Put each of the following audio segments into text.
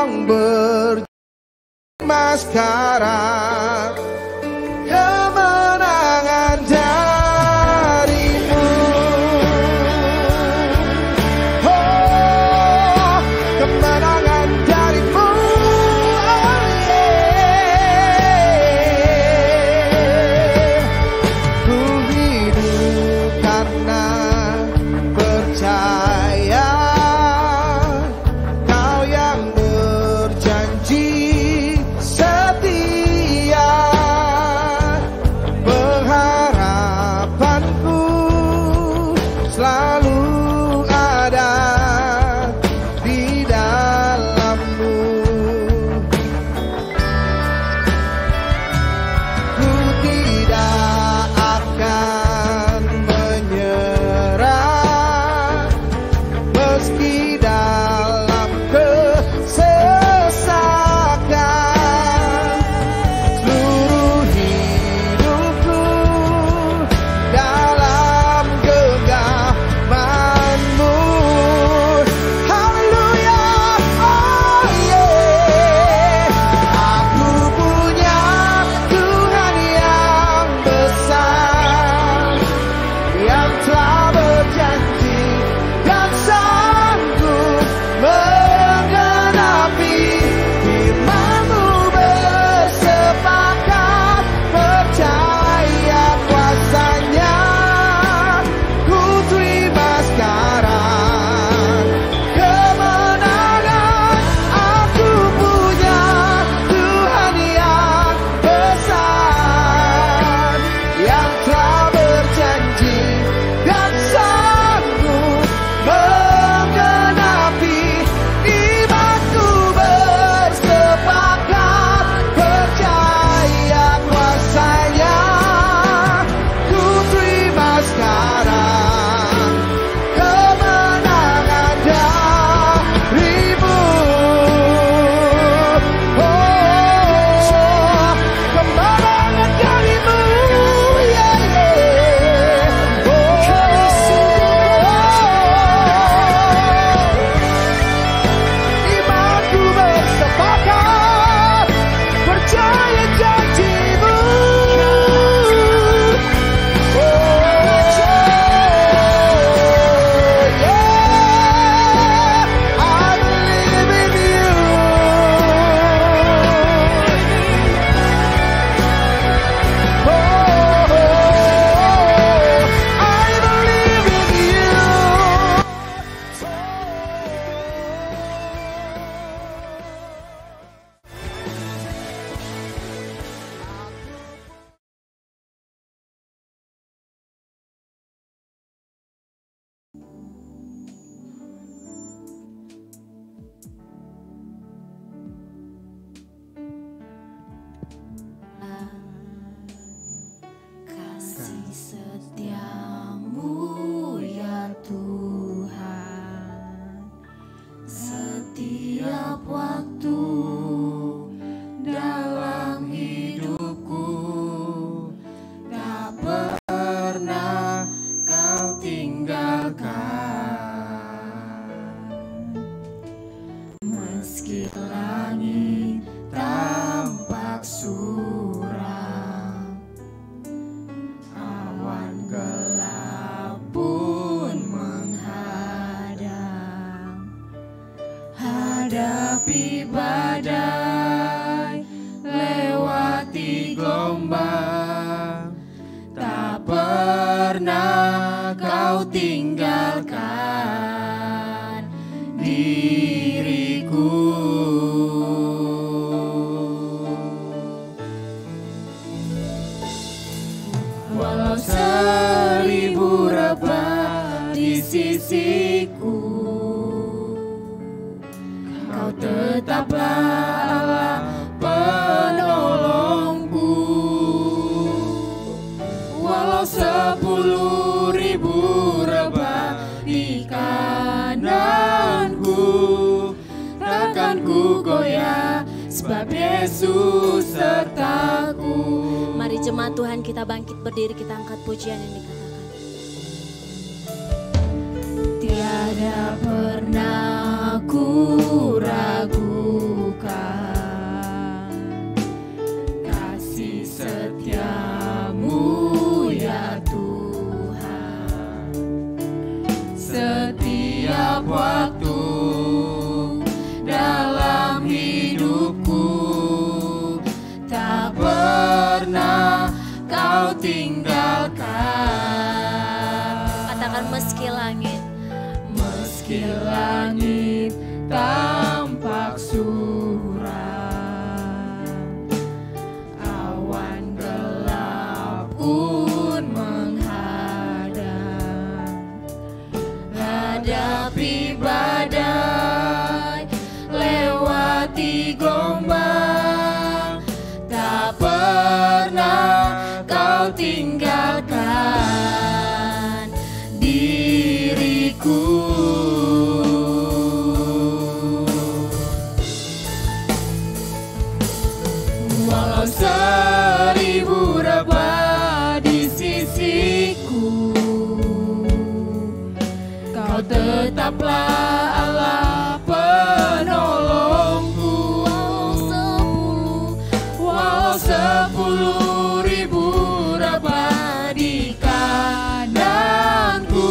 yang bermaskara kemenangan darimu. Oh, kemenangan darimu. Oh, yeah. Ku hidup karena percaya Kau yang berjanji setia. Pengharapanku selalu ada di dalam-Mu. Ku tidak akan menyerah meski dalam kesesakan. Seluruh hidupku dalam genggaman-Mu. Haleluya, oh yeah. Aku punya Tuhan yang besar, yang telah berjanji dan sanggup menggenapi firman-Mu. Bersepakat percaya kuasa-Nya, ku terima sekarang kemenangan. Aku punya Tuhan yang besar, yang telah berjanji dan sanggup menggenapi imanku. Bersepakat percaya kuasa-Nya, ku terima sekarang kemenangan darimu. Oh, kemenangan darimu, yeah, yeah. Imanku bersepakat percaya janji-Mu. Oh, yeah. I believe in You. Oh, I believe in You. Kasih setia-Mu ya Tuhan, setiap waktu dalam hidupku, tak pernah Kau tinggalkan. Meski langit tampak suram, awan gelap pun menghadang, hadapi badai, lewati gelombang, tak pernah Kau tinggalkan diriku. Walau 1000 rebah di sisiku, Kau tetaplah Allah penolongku. Walau 10.000 rebah di kananku, takkan ku goyah sebab Yesus sertaku. Mari jemaat Tuhan kita bangkit berdiri, kita angkat pujian yang dikatakan. Tiada pernah ku ragu pernah kau tinggalkan. Katakan meski langit tampak suram, awan gelap pun menghadang, hadapi badai, lewati gelombang, tak pernah kau tinggalkan diriku. Walau 1000 rebah di sisiku, kau tetaplah Allah penolongku. Walau 10.000 rebah di kananku,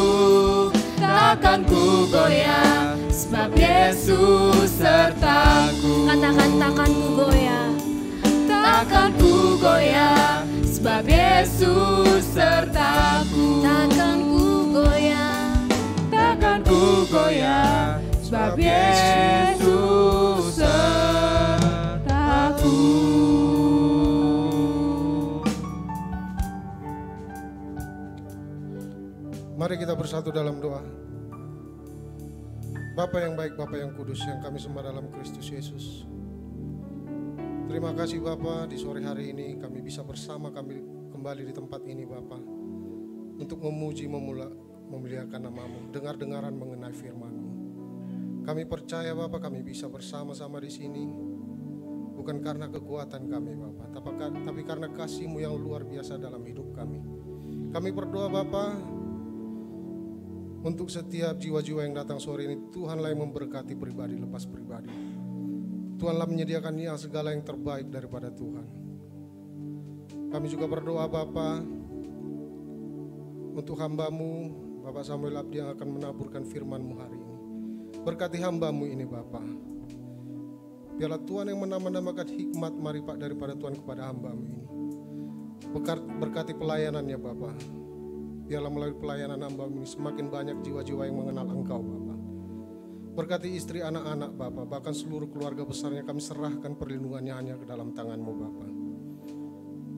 takkan ku goyah, sebab Yesus sertaku. Katakan takkan ku goyah. Takkan ku goyah, sebab Yesus sertaku. Takkan ku goyah. Takkan ku goyah, sebab Yesus sertaku. Mari kita bersatu dalam doa. Bapa yang baik, Bapa yang kudus, yang kami sembah dalam Kristus Yesus. Terima kasih Bapa, di sore hari ini kami bisa bersama kami kembali di tempat ini Bapa, untuk memuji, memuliakan nama-Mu, dengar-dengaran mengenai firman-Mu. Kami percaya Bapa, kami bisa bersama-sama di sini bukan karena kekuatan kami Bapa, tapi karena kasih-Mu yang luar biasa dalam hidup kami. Kami berdoa Bapa, untuk setiap jiwa-jiwa yang datang sore ini, Tuhanlah yang memberkati pribadi lepas pribadi. Tuhanlah menyediakan yang segala yang terbaik daripada Tuhan. Kami juga berdoa Bapa, untuk hamba-Mu, Bapak Samuel Abdi yang akan menaburkan firman-Mu hari ini. Berkati hamba-Mu ini Bapa. Biarlah Tuhan yang menambahkan hikmat maripat daripada Tuhan kepada hamba-Mu ini. Berkati pelayanannya Bapa. Biarlah melalui pelayanan hamba-Mu ini semakin banyak jiwa-jiwa yang mengenal Engkau Bapa. Berkati istri, anak-anak Bapa, bahkan seluruh keluarga besarnya kami serahkan perlindungannya hanya ke dalam tangan-Mu Bapa.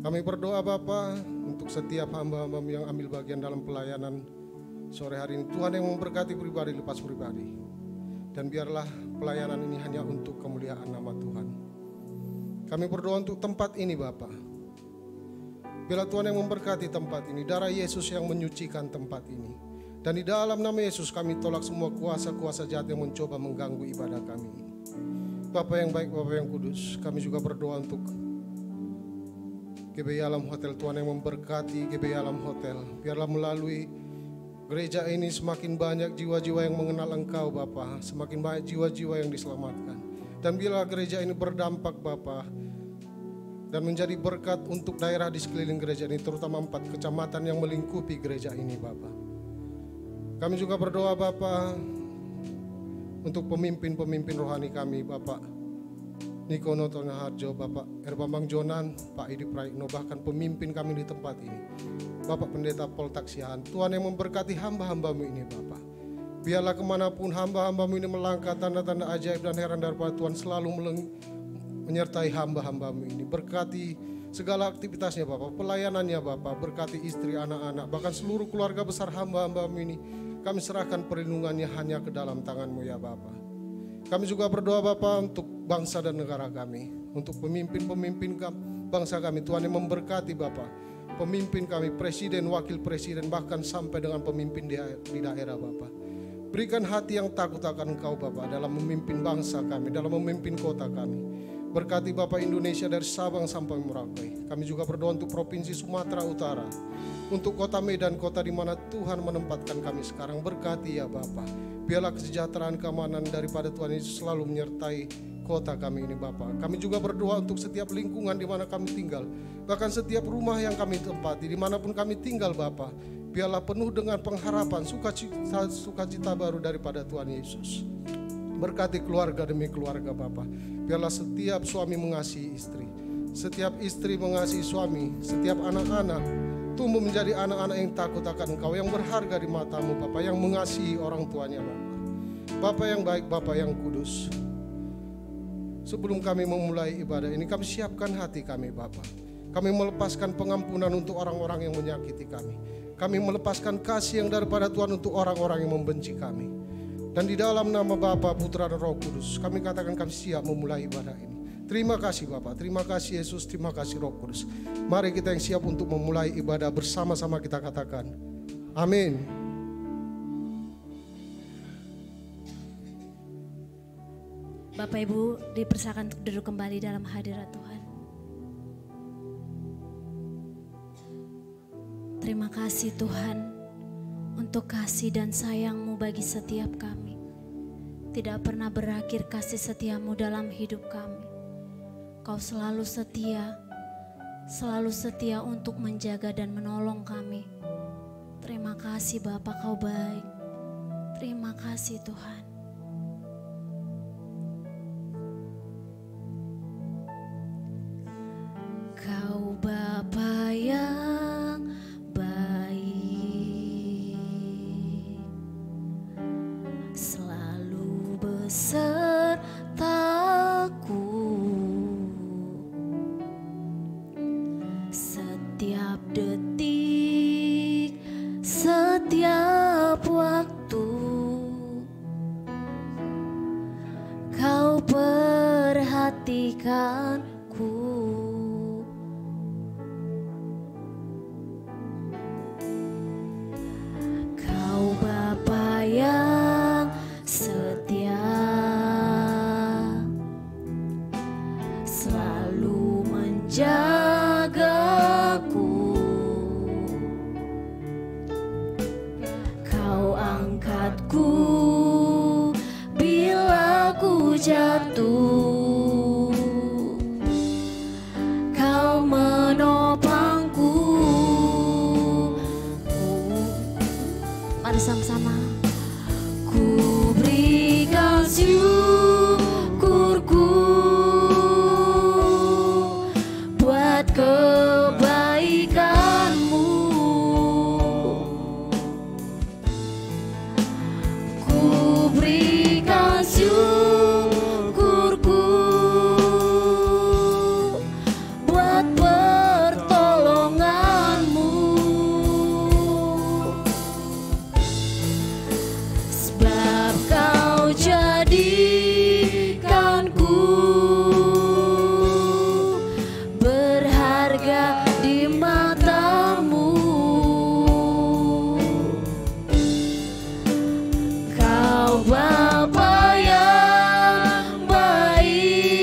Kami berdoa Bapa, untuk setiap hamba-hamba-Mu yang ambil bagian dalam pelayanan sore hari ini, Tuhan yang memberkati pribadi lepas pribadi. Dan biarlah pelayanan ini hanya untuk kemuliaan nama Tuhan. Kami berdoa untuk tempat ini Bapa. Biarlah Tuhan yang memberkati tempat ini, darah Yesus yang menyucikan tempat ini. Dan di dalam nama Yesus kami tolak semua kuasa-kuasa jahat yang mencoba mengganggu ibadah kami ini. Bapa yang baik, Bapa yang kudus, kami juga berdoa untuk GBI Alam Hotel, Tuhan yang memberkati GBI Alam Hotel. Biarlah melalui gereja ini semakin banyak jiwa-jiwa yang mengenal Engkau Bapa, semakin banyak jiwa-jiwa yang diselamatkan. Dan biarlah gereja ini berdampak Bapa, dan menjadi berkat untuk daerah di sekeliling gereja ini, terutama 4 kecamatan yang melingkupi gereja ini Bapa. Kami juga berdoa Bapa, untuk pemimpin-pemimpin rohani kami Bapak Niko Notonga Harjo, Bapak Erbambang Jonan, Pak Edi Praikno, bahkan pemimpin kami di tempat ini, Bapak Pendeta Pol Taksihan. Tuhan yang memberkati hamba-hamba-Mu ini Bapak. Biarlah kemanapun hamba-hamba-Mu ini melangkah, tanda-tanda ajaib dan heran daripada Tuhan selalu menyertai hamba-hamba-Mu ini. Berkati segala aktivitasnya Bapak, pelayanannya Bapak, berkati istri, anak-anak, bahkan seluruh keluarga besar hamba-hamba-Mu ini. Kami serahkan perlindungannya hanya ke dalam tangan-Mu ya Bapak. Kami juga berdoa Bapak untuk bangsa dan negara kami, untuk pemimpin-pemimpin bangsa kami. Tuhan yang memberkati Bapak, pemimpin kami, presiden, wakil presiden, bahkan sampai dengan pemimpin di daerah Bapak. Berikan hati yang takut akan Engkau Bapak dalam memimpin bangsa kami, dalam memimpin kota kami. Berkati Bapak Indonesia dari Sabang sampai Merauke. Kami juga berdoa untuk Provinsi Sumatera Utara, untuk kota Medan, kota di mana Tuhan menempatkan kami sekarang. Berkati ya Bapak. Biarlah kesejahteraan keamanan daripada Tuhan Yesus selalu menyertai kota kami ini Bapak. Kami juga berdoa untuk setiap lingkungan di mana kami tinggal, bahkan setiap rumah yang kami tempati, dimanapun kami tinggal Bapak. Biarlah penuh dengan pengharapan, sukacita baru daripada Tuhan Yesus. Berkati keluarga demi keluarga Bapak. Biarlah setiap suami mengasihi istri, Setiap istri mengasihi suami, setiap anak-anak tumbuh menjadi anak-anak yang takut akan Engkau, yang berharga di matamu Bapa, yang mengasihi orang tuanya Bapa. Bapa yang baik, Bapa yang kudus. Sebelum kami memulai ibadah ini, kami siapkan hati kami Bapa. Kami melepaskan pengampunan untuk orang-orang yang menyakiti kami. Kami melepaskan kasih yang daripada Tuhan untuk orang-orang yang membenci kami. Dan di dalam nama Bapa, Putra dan Roh Kudus, kami katakan kami siap memulai ibadah ini. Terima kasih Bapa, terima kasih Yesus, terima kasih Roh Kudus. Mari kita yang siap untuk memulai ibadah bersama-sama kita katakan, amin. Bapak Ibu dipersilakan untuk duduk kembali dalam hadirat Tuhan. Terima kasih Tuhan untuk kasih dan sayang-Mu bagi setiap kami. Tidak pernah berakhir kasih setia-Mu dalam hidup kami. Kau selalu setia untuk menjaga dan menolong kami. Terima kasih Bapa, Kau baik. Terima kasih Tuhan. Kau Bapa yang baik, selalu besertaku. Setiap detik, setiap waktu, Kau perhatikanku. Kau Bapa yang setia, selalu menjagaku. Kau angkatku bila ku jatuh. Kau menopangku. Mari sama-sama. Ku berikan syukurku buat kebaikan-Mu. Ku berikan syukurku buat pertolongan-Mu. Sebab Kau jadikanku berharga di mata-Mu. Kau Bapa yang baik,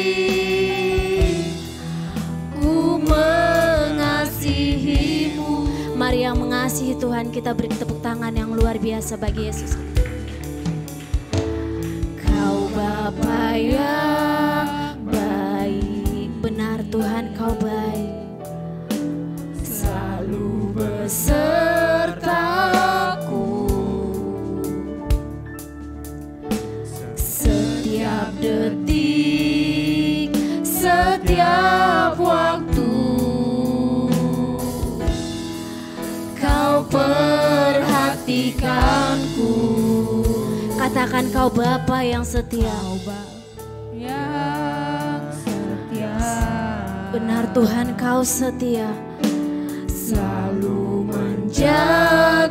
ku mengasihi-Mu. Mari yang mengasihi Tuhan, kita beri tepuk tangan yang luar biasa bagi Yesus. Kau Bapa yang baik, benar Tuhan Kau baik, selalu besertaku. Setiap detik, setiap waktu, Kau perhatikanku. Katakan Kau Bapa yang setia. Yang setia. Benar Tuhan Kau setia, selalu menjagaku.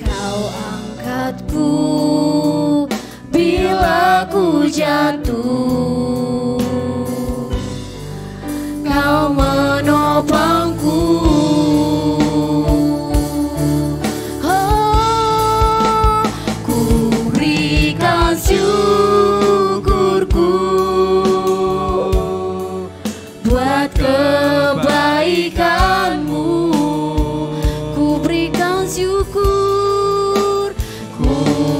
Kau angkatku bila ku jatuh. Kau menopangku. Oh, ku berikan syukurku buat kebaikan-Mu. Ku berikan syukur, ku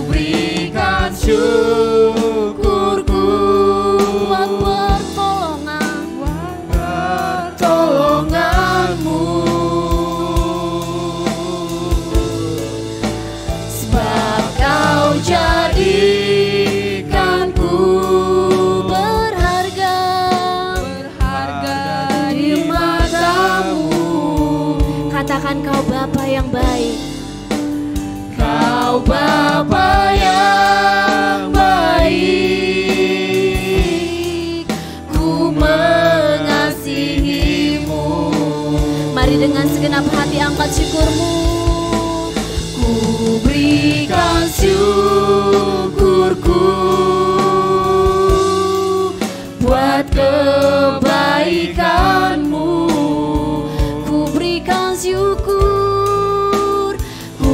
berikan syukurku buat pertolongan. segenap hati angkat syukurmu. Ku berikan syukurku buat kebaikanmu. Ku berikan syukur, Ku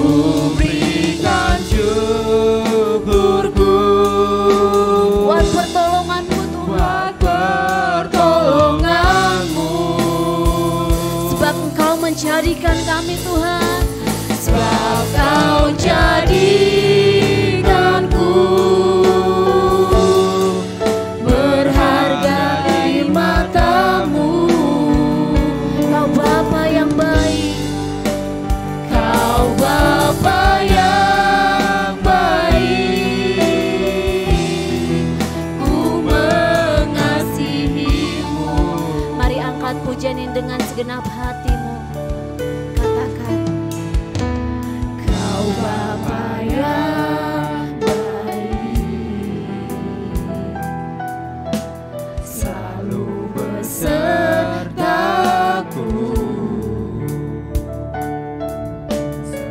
berikan syukurku buat pertolonganmu Tuhan. buat pertolonganmu. Sebab Engkau menjadikan kami Tuhan. Sebab Kau jadikanku berharga di mata-Mu. Kau Bapa yang baik, Kau Bapa yang baik, ku mengasihi-Mu. mari angkat pujian dengan segenap hatimu. Katakan, Kau Bapa yang baik, selalu besertaku.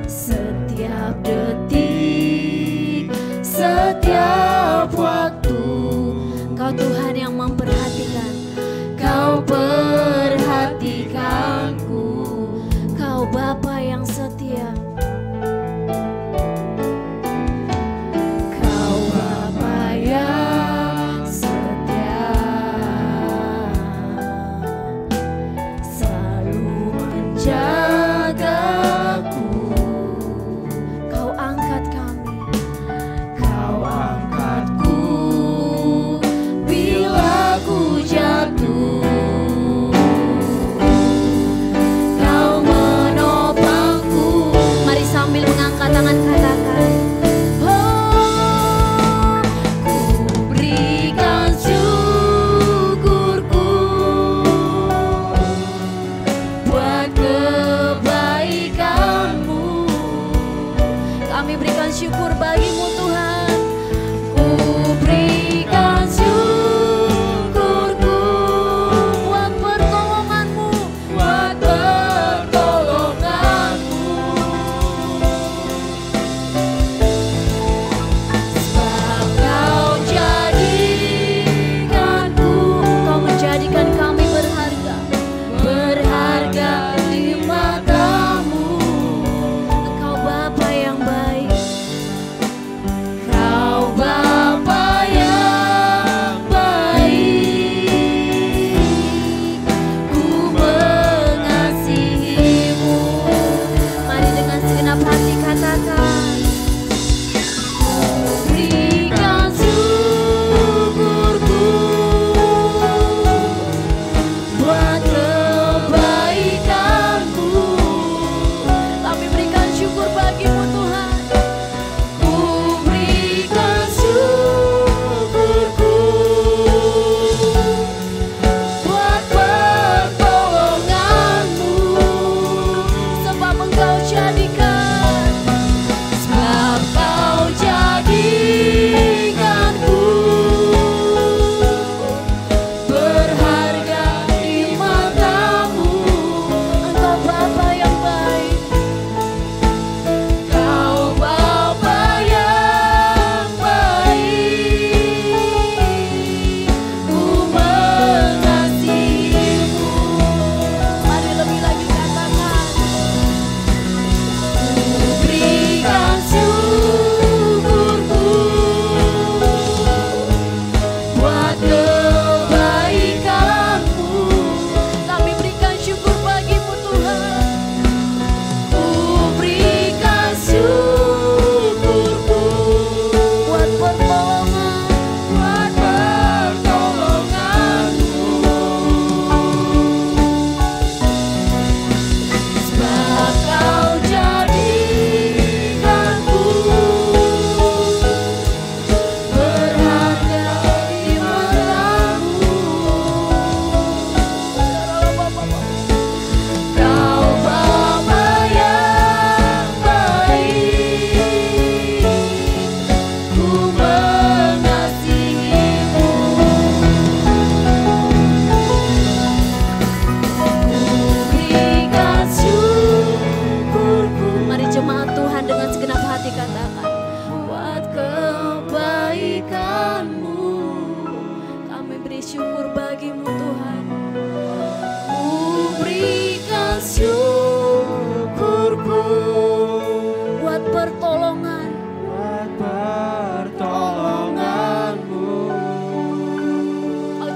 Setiap detik, setiap waktu, Kau Tuhan yang memperhatikan. Kau perhatikanku. Kau Bapa yang setia. Kau Bapa yang setia, selalu menjagaku. Kau angkat kami. Kau angkatku bila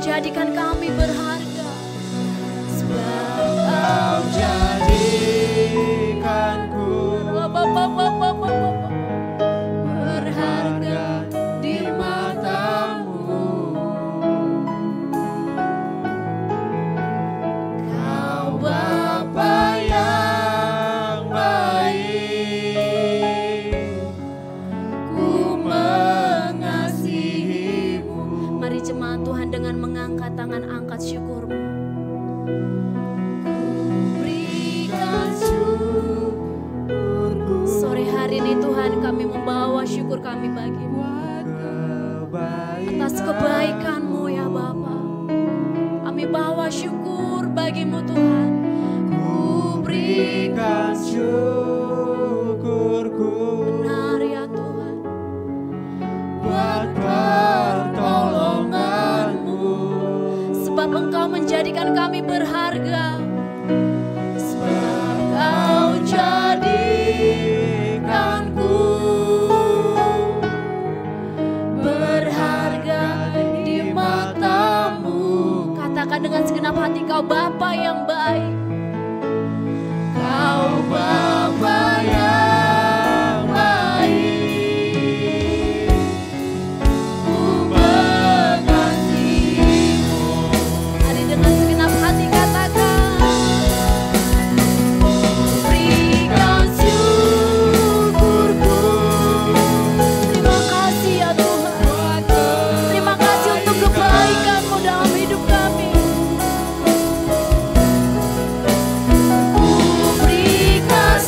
menjadikan kami berharga. Sebab Kau jadikanku berharga di matamu. Kau Bapa yang baik, ku mengasihimu. Mari jemaat Tuhan dengan mengangkat tangan, angkat syukurmu. Berikan syukurku Sore hari ini Tuhan, kami membawa syukur kami bagimu atas kebaikan-Mu ya Bapa. Kami bawa syukur bagimu Tuhan. Ku berikan syukurku Benar ya Tuhan. buat pertolongan-Mu. Sebab Engkau menjadikan kami berharga. Sebab Kau jadikanku berharga di matamu. Katakan dengan segenap hati, Kau Bapa yang baik. Kau Bapa yang baik, ku mengasihimu. Mari dengan segenap hati katakan. Berikan syukurku Terima kasih ya Tuhan. Terima kasih untuk kebaikan-Mu dalam hidup kami. berikan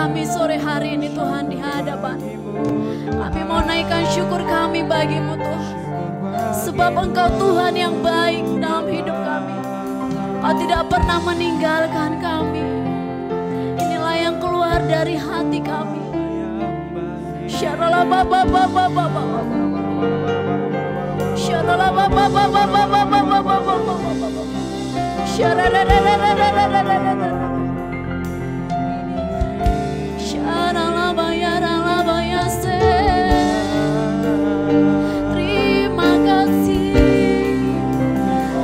kami sore hari ini Tuhan di hadapan. Kami mau naikkan syukur kami bagimu Tuhan. Sebab Engkau Tuhan yang baik dalam hidup kami. Kau tidak pernah meninggalkan kami. Inilah yang keluar dari hati kami.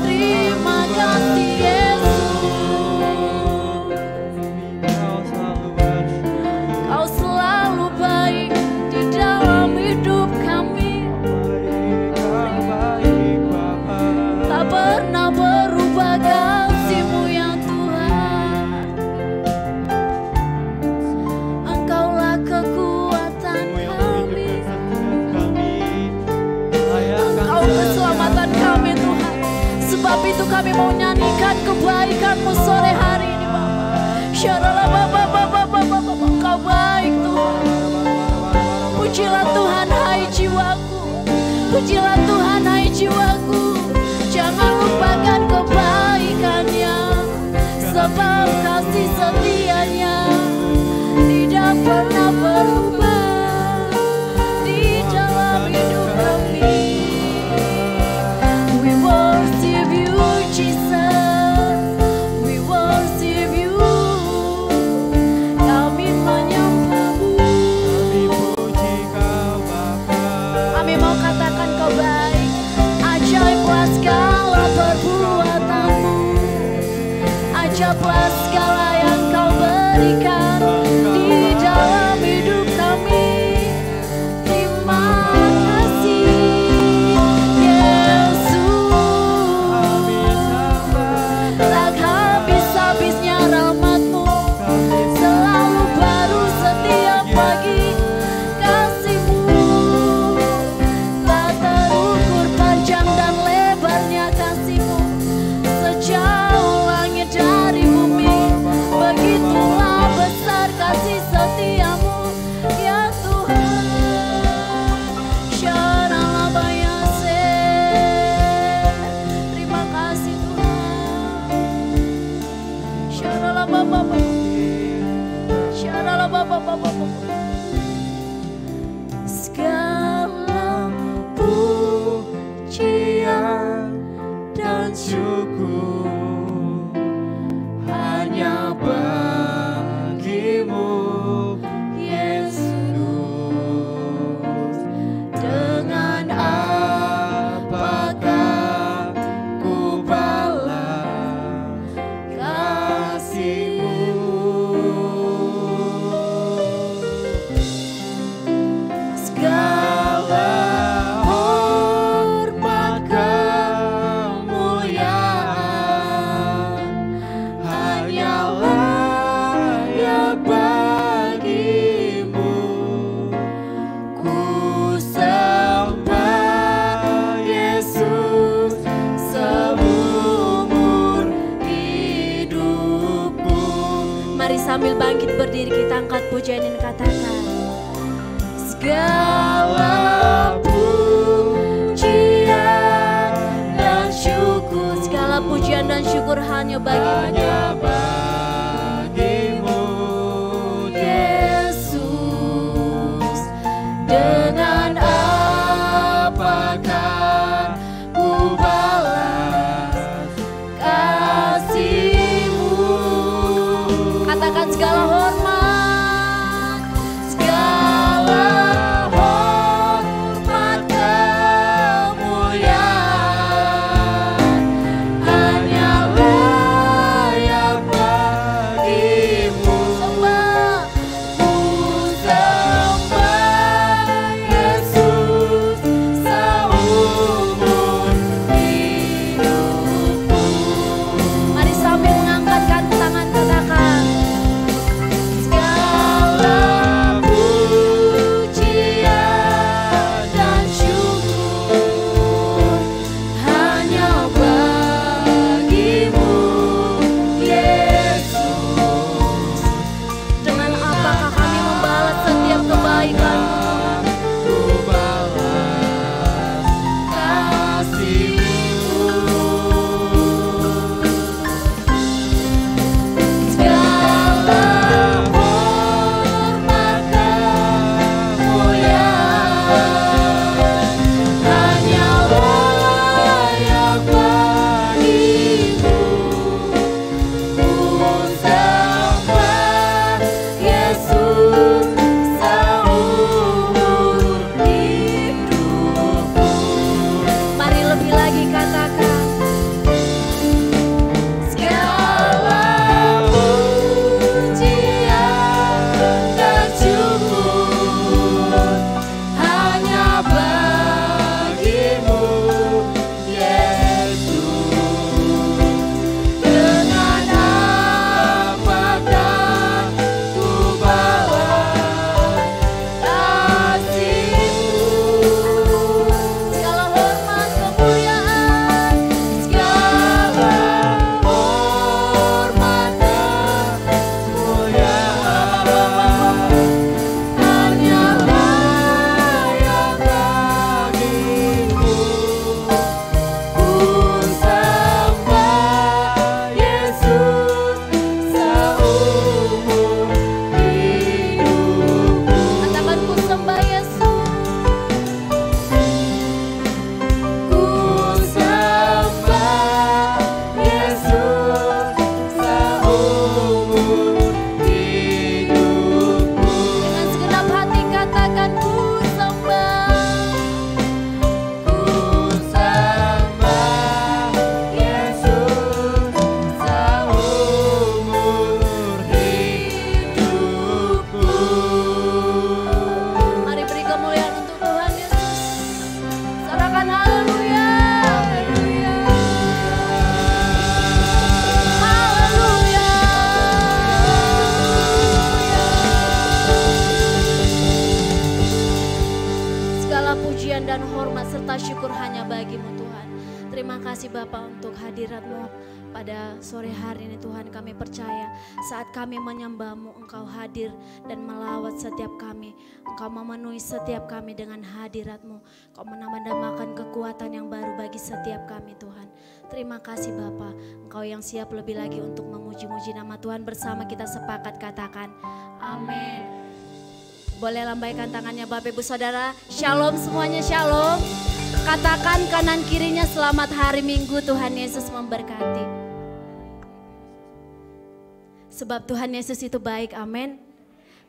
Terima kasih Yesus. Kau selalu baik di dalam hidup kami. Tak pernah berubah kasih-Mu ya Tuhan. Engkaulah kekuatan kami. Engkau keselamatan kami Tuhan. Sebab itu kami mau nyanyikan kebaikan-Mu sore hari ini Bapa. Engkau baik Tuhan. Pujilah Tuhan hai jiwaku. Pujilah Tuhan hai jiwaku. Jangan lupakan kebaikannya. Sebab kasih setianya tidak pernah berubah di dalam hidup kami. We worship you Jesus. We worship you. Kami menyembah-Mu. Kami mau katakan Kau baik. Ajaiblah segala perbuatan-Mu. Ajaiblah segala yang Kau berikan di dalam hidup kami. Terima kasih Yesus. Tak habis-habisnya rahmat-Mu. Selalu baru setiap pagi kasih-Mu. Tak terukur panjang dan lebarnya kasih-Mu. Sejauh langit dari bumi. Begitulah besar kasih setia-Mu ya Tuhan. Syaralabayase. Terima kasih Tuhan. Syaralabababa. Syaralabababa. Segala pujian dan syukur hanya bagi-Mu Yesus. Dengan apakah ku balas kasih-Mu? Segala hormat kemuliaan hanyalah yang bagi-Mu. Ku sembah Yesus seumur hidupku. Mari sambil bangkit berdiri kita angkat pujian dan katakan. Segala pujian dan syukur. Segala pujian dan syukur hanya bagi-Mu Yesus. Dengan apakah ku balas kasih-Mu? Katakan segala hormat. Segala hormat kemuliaan hanyalah yang bagi-Mu. Sembah, ku sembah kasih Bapa untuk hadirat-Mu pada sore hari ini Tuhan. Kami percaya saat kami menyembah-Mu, Engkau hadir dan melawat setiap kami. Engkau memenuhi setiap kami dengan hadirat-Mu. Engkau menambahkan kekuatan yang baru bagi setiap kami Tuhan. Terima kasih Bapa, Engkau yang siap lebih lagi untuk memuji-muji nama Tuhan. Bersama kita sepakat katakan amin. Boleh lambaikan tangannya Bapak Ibu Saudara. Shalom semuanya, shalom. Katakan kanan kirinya selamat hari Minggu, Tuhan Yesus memberkati. Sebab Tuhan Yesus itu baik, amin.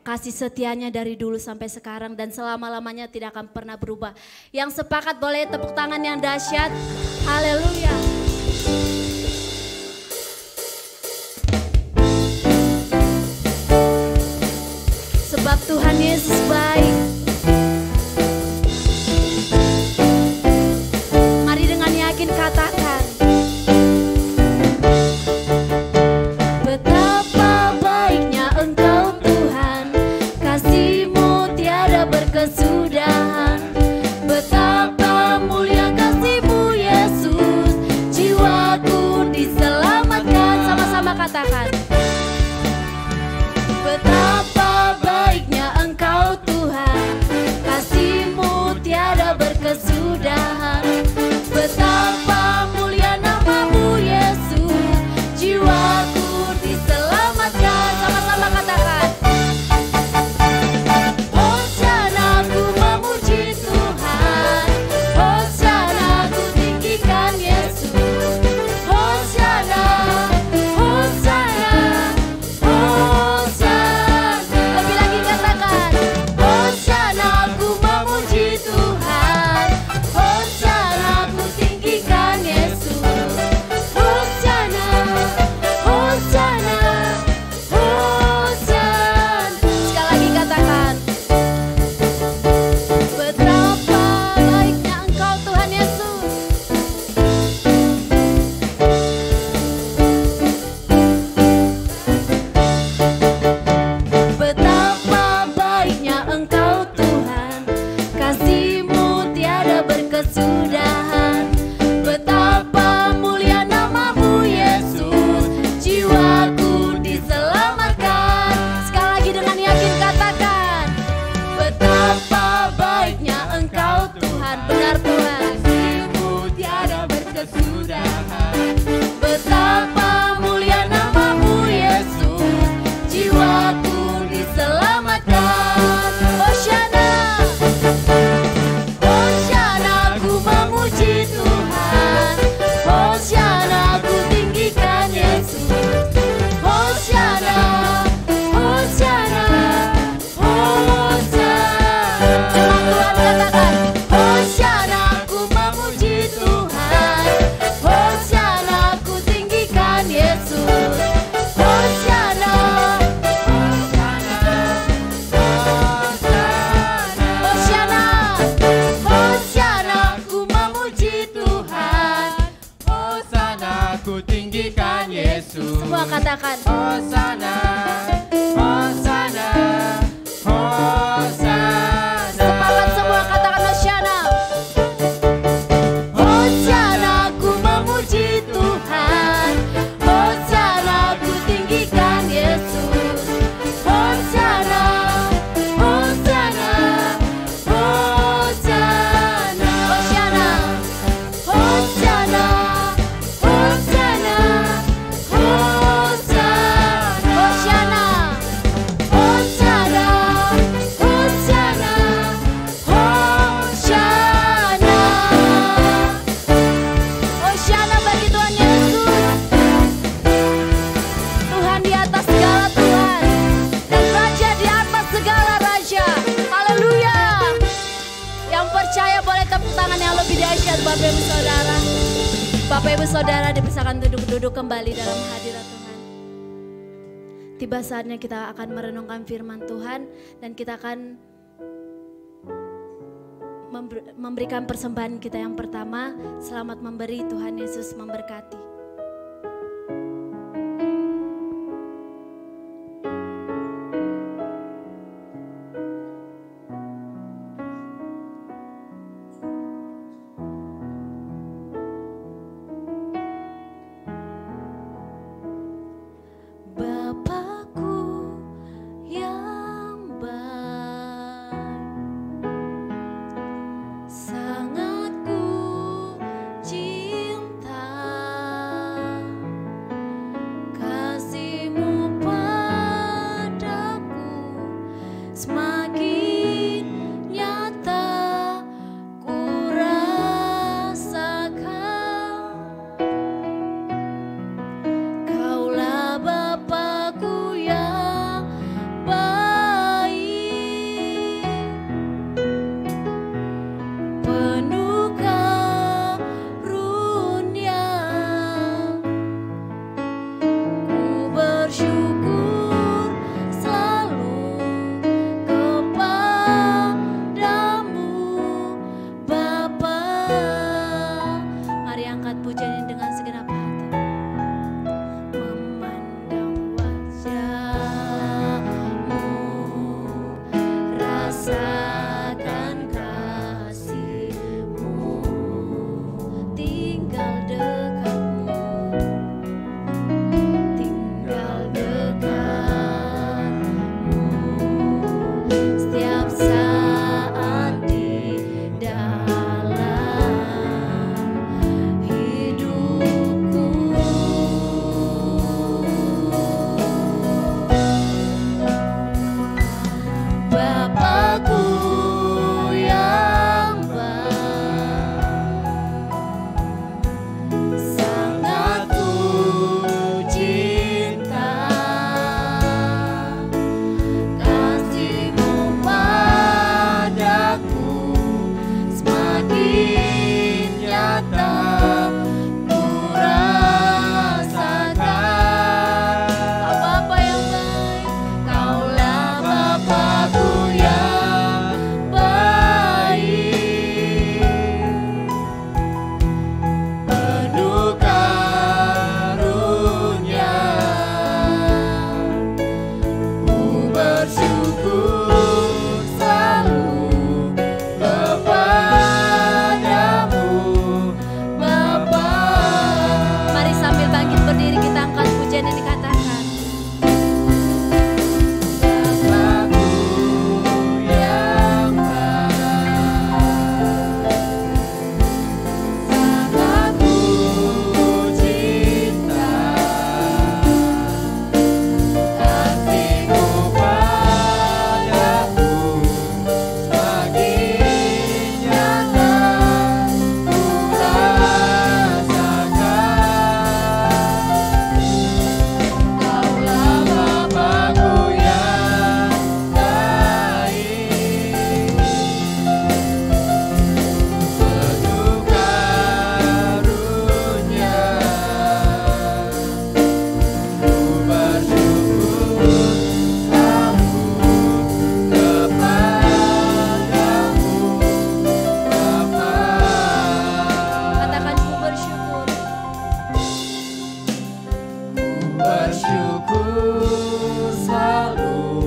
Kasih setianya dari dulu sampai sekarang dan selama-lamanya tidak akan pernah berubah. Yang sepakat boleh tepuk tangan yang dahsyat. Haleluya. Sebab Tuhan Yesus baik. Mari dengan yakin katakan. Betapa baiknya Engkau Tuhan, kasih-Mu tiada berkesudahan. Betapa mulia kasih-Mu Yesus, jiwaku diselamatkan. Sama-sama katakan. Betapa baiknya Engkau Tuhan, kasih-Mu tiada berkesudahan. Betapa mulia nama-Mu Yesus, jiwaku diselamatkan. Sama-sama katakan. Hosana ku memuji Tuhan, Hosana ku tinggikan Yesus. Hosana, Hosana, Hosana. Lebih lagi katakan. Hosana ku memuji Tuhan, Hosana ku tinggikan Yesus. Hosana, Hosana, Hosana. Sekali lagi katakan. Betapa baiknya Engkau Tuhan Yesus. Betapa baiknya Engkau Tuhan, kasih-Mu tiada berkesudahan. Betapa mulia nama-Mu Yesus, jiwaku diselamatkan. Sekali lagi dengan yakin katakan. Betapa baiknya Engkau Tuhan, benar Tuhan, kasih-Mu tiada berkesudahan. Betapa mulia nama-Mu Yesus, jiwaku diselamatkan. Hosana, Hosana ku memuji Tuhan, Hosana ku tinggikan Yesus. Hosana, Hosana, Hosana. Jemaat Tuhan katakan. Hosana ku memuji Tuhan, Hosana ku tinggikan Yesus. Hosana, Hosana, Hosana ku memuji Tuhan. Hosana ku tinggikan Yesus. Semua katakan. Hosana, Hosana, Hosana. Sepakat semua katakan Hosana. Hosana ku memuji Tuhan, Hosana ku tinggikan Yesus. Hosana, Hosana, Hosana. Hosana, Hosana, Hosana, Hosana. Hosana, Hosana, Hosana, Hosana. Hosana bagi Tuhan Yesus. Tuhan di atas segala Tuhan, dan Raja di atas segala Raja. Haleluya. Yang percaya boleh tepuk tangan yang lebih dahsyat Bapak Ibu Saudara. Bapak Ibu Saudara dipersilakan duduk-duduk kembali dalam hadirat Tuhan. Tiba saatnya kita akan merenungkan firman Tuhan dan kita akan memberikan persembahan kita yang pertama. Selamat memberi, Tuhan Yesus memberkati. bersyukur selalu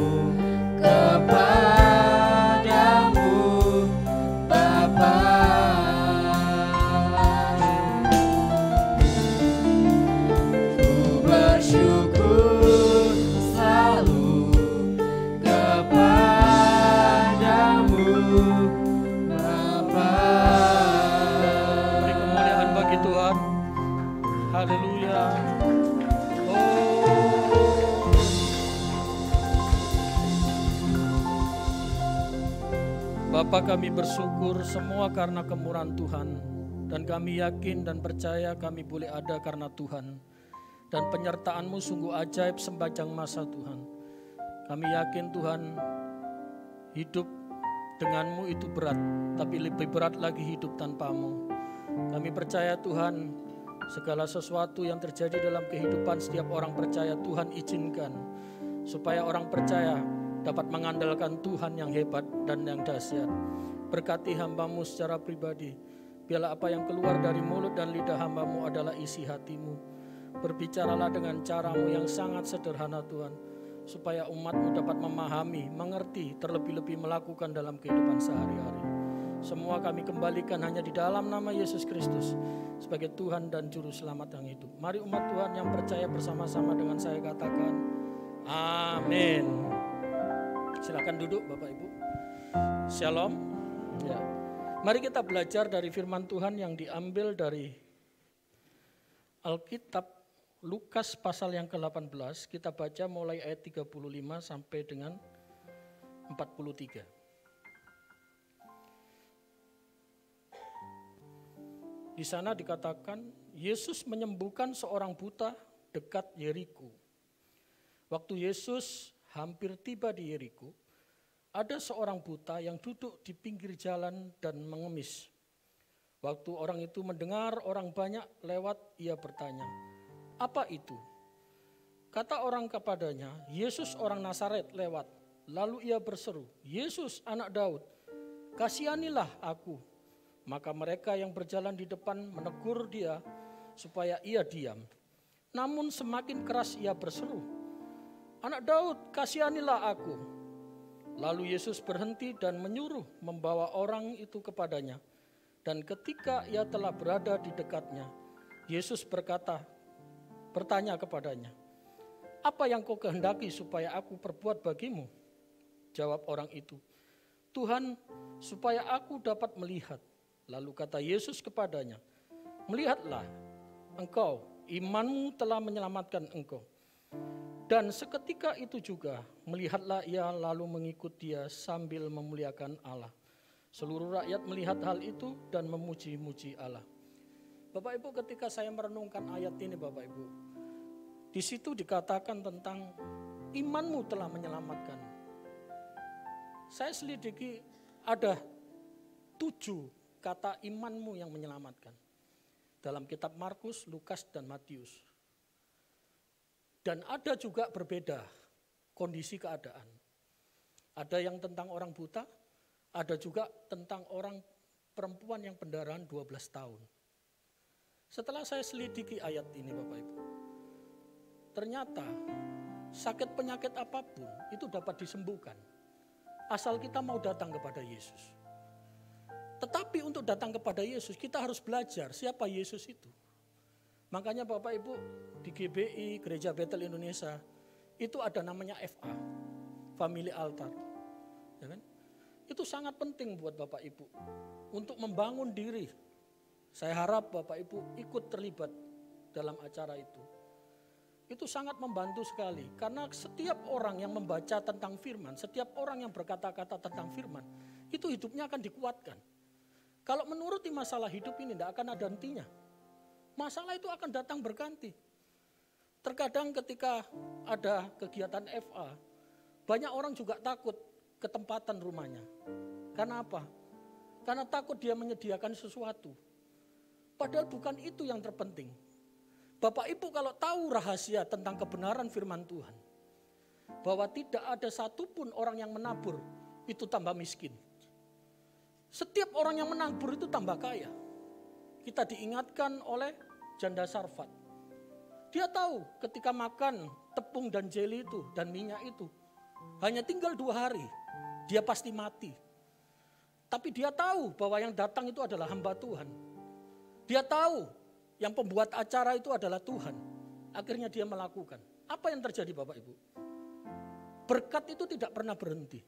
kepadamu Bapa. Ku bersyukur selalu kepadamu Bapa. Beri kemuliaan bagi Tuhan. Haleluya. Bapa, kami bersyukur semua karena kemurahan Tuhan, dan kami yakin dan percaya kami boleh ada karena Tuhan, dan penyertaan-Mu sungguh ajaib sepanjang masa Tuhan. Kami yakin Tuhan, hidup dengan-Mu itu berat, tapi lebih berat lagi hidup tanpa-Mu. Kami percaya Tuhan, segala sesuatu yang terjadi dalam kehidupan setiap orang percaya Tuhan izinkan, supaya orang percaya dapat mengandalkan Tuhan yang hebat dan yang dahsyat. Berkati hamba-Mu secara pribadi. Biarlah apa yang keluar dari mulut dan lidah hamba-Mu adalah isi hati-Mu. Berbicaralah dengan cara-Mu yang sangat sederhana Tuhan, supaya umat-Mu dapat memahami, mengerti, terlebih-lebih melakukan dalam kehidupan sehari-hari. Semua kami kembalikan hanya di dalam nama Yesus Kristus sebagai Tuhan dan Juru Selamat yang hidup. Mari umat Tuhan yang percaya bersama-sama dengan saya katakan, amin. Silakan duduk Bapak Ibu. Shalom. Ya. Mari kita belajar dari firman Tuhan yang diambil dari Alkitab Lukas pasal yang ke-18. Kita baca mulai ayat 35 sampai dengan 43. Di sana dikatakan Yesus menyembuhkan seorang buta dekat Yeriko. Waktu Yesus hampir tiba di Yeriko, ada seorang buta yang duduk di pinggir jalan dan mengemis. Waktu orang itu mendengar orang banyak lewat, ia bertanya, "Apa itu?" Kata orang kepadanya, "Yesus orang Nazaret lewat." Lalu ia berseru, "Yesus anak Daud, kasihanilah aku." Maka mereka yang berjalan di depan menegur dia supaya ia diam. Namun semakin keras ia berseru, "Anak Daud, kasihanilah aku." Lalu Yesus berhenti dan menyuruh membawa orang itu kepadanya. Dan ketika ia telah berada di dekatnya, Yesus bertanya kepadanya, "Apa yang kau kehendaki supaya aku perbuat bagimu?" Jawab orang itu, "Tuhan, supaya aku dapat melihat." Lalu kata Yesus kepadanya, "Melihatlah engkau, imanmu telah menyelamatkan engkau." Dan seketika itu juga melihatlah ia lalu mengikut dia sambil memuliakan Allah. Seluruh rakyat melihat hal itu dan memuji-muji Allah. Bapak Ibu, ketika saya merenungkan ayat ini Bapak Ibu, di situ dikatakan tentang imanmu telah menyelamatkan. Saya selidiki ada 7 kata imanmu yang menyelamatkan dalam kitab Markus, Lukas, dan Matius. Dan ada juga berbeda kondisi keadaan. Ada yang tentang orang buta, ada juga tentang orang perempuan yang pendarahan 12 tahun. Setelah saya selidiki ayat ini Bapak Ibu, ternyata sakit penyakit apapun itu dapat disembuhkan. Asal kita mau datang kepada Yesus. Tetapi untuk datang kepada Yesus kita harus belajar siapa Yesus itu. Makanya Bapak Ibu di GBI, Gereja Betel Indonesia, itu ada namanya FA, Family Altar. Ya kan? Itu sangat penting buat Bapak Ibu untuk membangun diri. Saya harap Bapak Ibu ikut terlibat dalam acara itu. Itu sangat membantu sekali. Karena setiap orang yang membaca tentang firman, setiap orang yang berkata-kata tentang firman, itu hidupnya akan dikuatkan. Kalau menuruti masalah hidup ini tidak akan ada hentinya. Masalah itu akan datang berganti. Terkadang ketika ada kegiatan FA, banyak orang juga takut ke tempatan rumahnya. Karena apa? Karena takut dia menyediakan sesuatu. Padahal bukan itu yang terpenting. Bapak Ibu kalau tahu rahasia tentang kebenaran firman Tuhan, bahwa tidak ada satupun orang yang menabur itu tambah miskin. Setiap orang yang menabur itu tambah kaya. Kita diingatkan oleh Janda Sarfat. Dia tahu ketika makan tepung dan jeli itu dan minyak itu hanya tinggal 2 hari, dia pasti mati. Tapi dia tahu bahwa yang datang itu adalah hamba Tuhan. Dia tahu yang pembuat acara itu adalah Tuhan. Akhirnya dia melakukan. Apa yang terjadi Bapak Ibu? Berkat itu tidak pernah berhenti.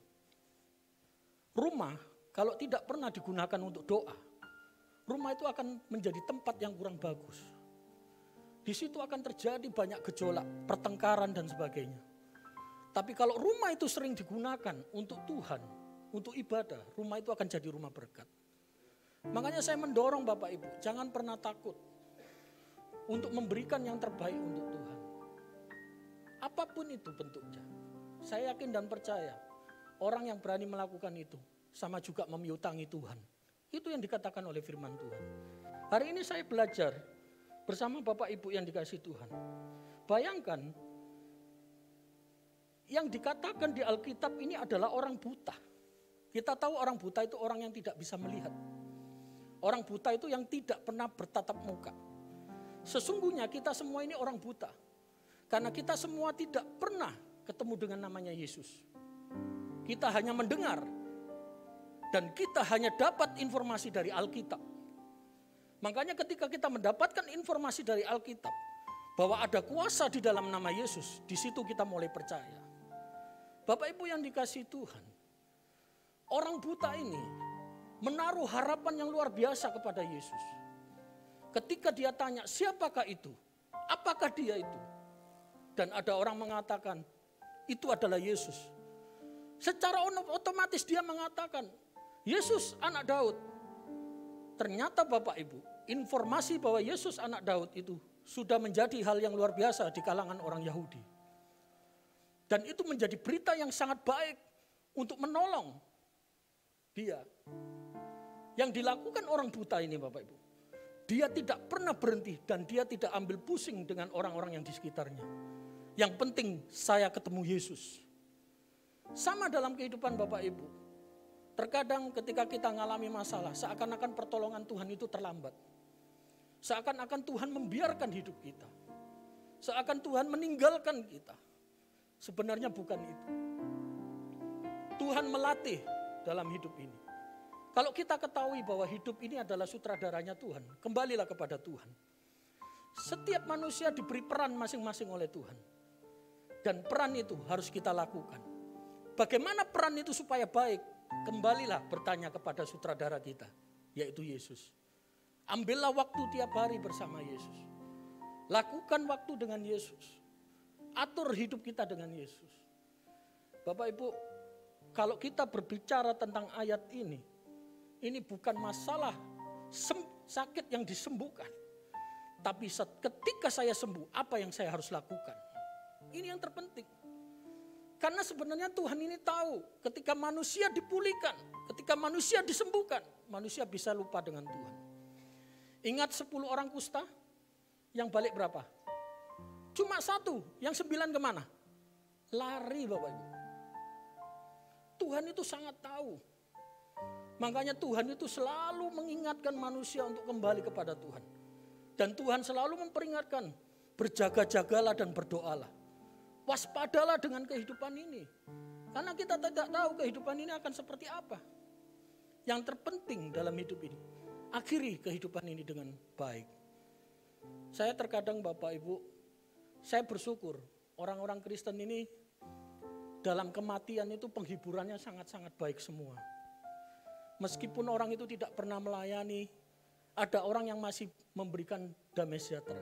Rumah kalau tidak pernah digunakan untuk doa, rumah itu akan menjadi tempat yang kurang bagus. Di situ akan terjadi banyak gejolak, pertengkaran dan sebagainya. Tapi kalau rumah itu sering digunakan untuk Tuhan, untuk ibadah, rumah itu akan jadi rumah berkat. Makanya saya mendorong Bapak Ibu, jangan pernah takut untuk memberikan yang terbaik untuk Tuhan. Apapun itu bentuknya. Saya yakin dan percaya, orang yang berani melakukan itu sama juga memiutangi Tuhan. Itu yang dikatakan oleh firman Tuhan. Hari ini saya belajar bersama Bapak Ibu yang dikasihi Tuhan. Bayangkan, yang dikatakan di Alkitab ini adalah orang buta. Kita tahu orang buta itu orang yang tidak bisa melihat. Orang buta itu yang tidak pernah bertatap muka. Sesungguhnya kita semua ini orang buta. Karena kita semua tidak pernah ketemu dengan namanya Yesus. Kita hanya mendengar. Dan kita hanya dapat informasi dari Alkitab. Makanya ketika kita mendapatkan informasi dari Alkitab. Bahwa ada kuasa di dalam nama Yesus. Di situ kita mulai percaya. Bapak Ibu yang dikasihi Tuhan. Orang buta ini menaruh harapan yang luar biasa kepada Yesus. Ketika dia tanya, siapakah itu? Apakah dia itu? Dan ada orang mengatakan, itu adalah Yesus. Secara otomatis dia mengatakan, Yesus anak Daud. Ternyata Bapak Ibu, informasi bahwa Yesus anak Daud itu sudah menjadi hal yang luar biasa di kalangan orang Yahudi. Dan itu menjadi berita yang sangat baik untuk menolong dia. Yang dilakukan orang buta ini Bapak Ibu, dia tidak pernah berhenti dan dia tidak ambil pusing dengan orang-orang yang di sekitarnya. Yang penting saya ketemu Yesus. Sama dalam kehidupan Bapak Ibu. Terkadang ketika kita mengalami masalah, seakan-akan pertolongan Tuhan itu terlambat. Seakan-akan Tuhan membiarkan hidup kita. Seakan Tuhan meninggalkan kita. Sebenarnya bukan itu. Tuhan melatih dalam hidup ini. Kalau kita ketahui bahwa hidup ini adalah sutradaranya Tuhan, kembalilah kepada Tuhan. Setiap manusia diberi peran masing-masing oleh Tuhan. Dan peran itu harus kita lakukan. Bagaimana peran itu supaya baik? Kembalilah bertanya kepada sutradara kita, yaitu Yesus. Ambillah waktu tiap hari bersama Yesus. Lakukan waktu dengan Yesus. Atur hidup kita dengan Yesus. Bapak Ibu, kalau kita berbicara tentang ayat ini bukan masalah sakit yang disembuhkan. Tapi ketika saya sembuh, apa yang saya harus lakukan? Ini yang terpenting. Karena sebenarnya Tuhan ini tahu ketika manusia dipulihkan, ketika manusia disembuhkan, manusia bisa lupa dengan Tuhan. Ingat 10 orang kusta yang balik berapa? Cuma 1, yang 9 kemana? Lari Bapak Ibu. Tuhan itu sangat tahu. Makanya Tuhan itu selalu mengingatkan manusia untuk kembali kepada Tuhan. Dan Tuhan selalu memperingatkan, berjaga-jagalah dan berdoalah. Waspadalah dengan kehidupan ini. Karena kita tidak tahu kehidupan ini akan seperti apa. Yang terpenting dalam hidup ini, akhiri kehidupan ini dengan baik. Saya terkadang Bapak Ibu, saya bersyukur orang-orang Kristen ini dalam kematian itu penghiburannya sangat-sangat baik semua. Meskipun orang itu tidak pernah melayani, ada orang yang masih memberikan damai sejahtera.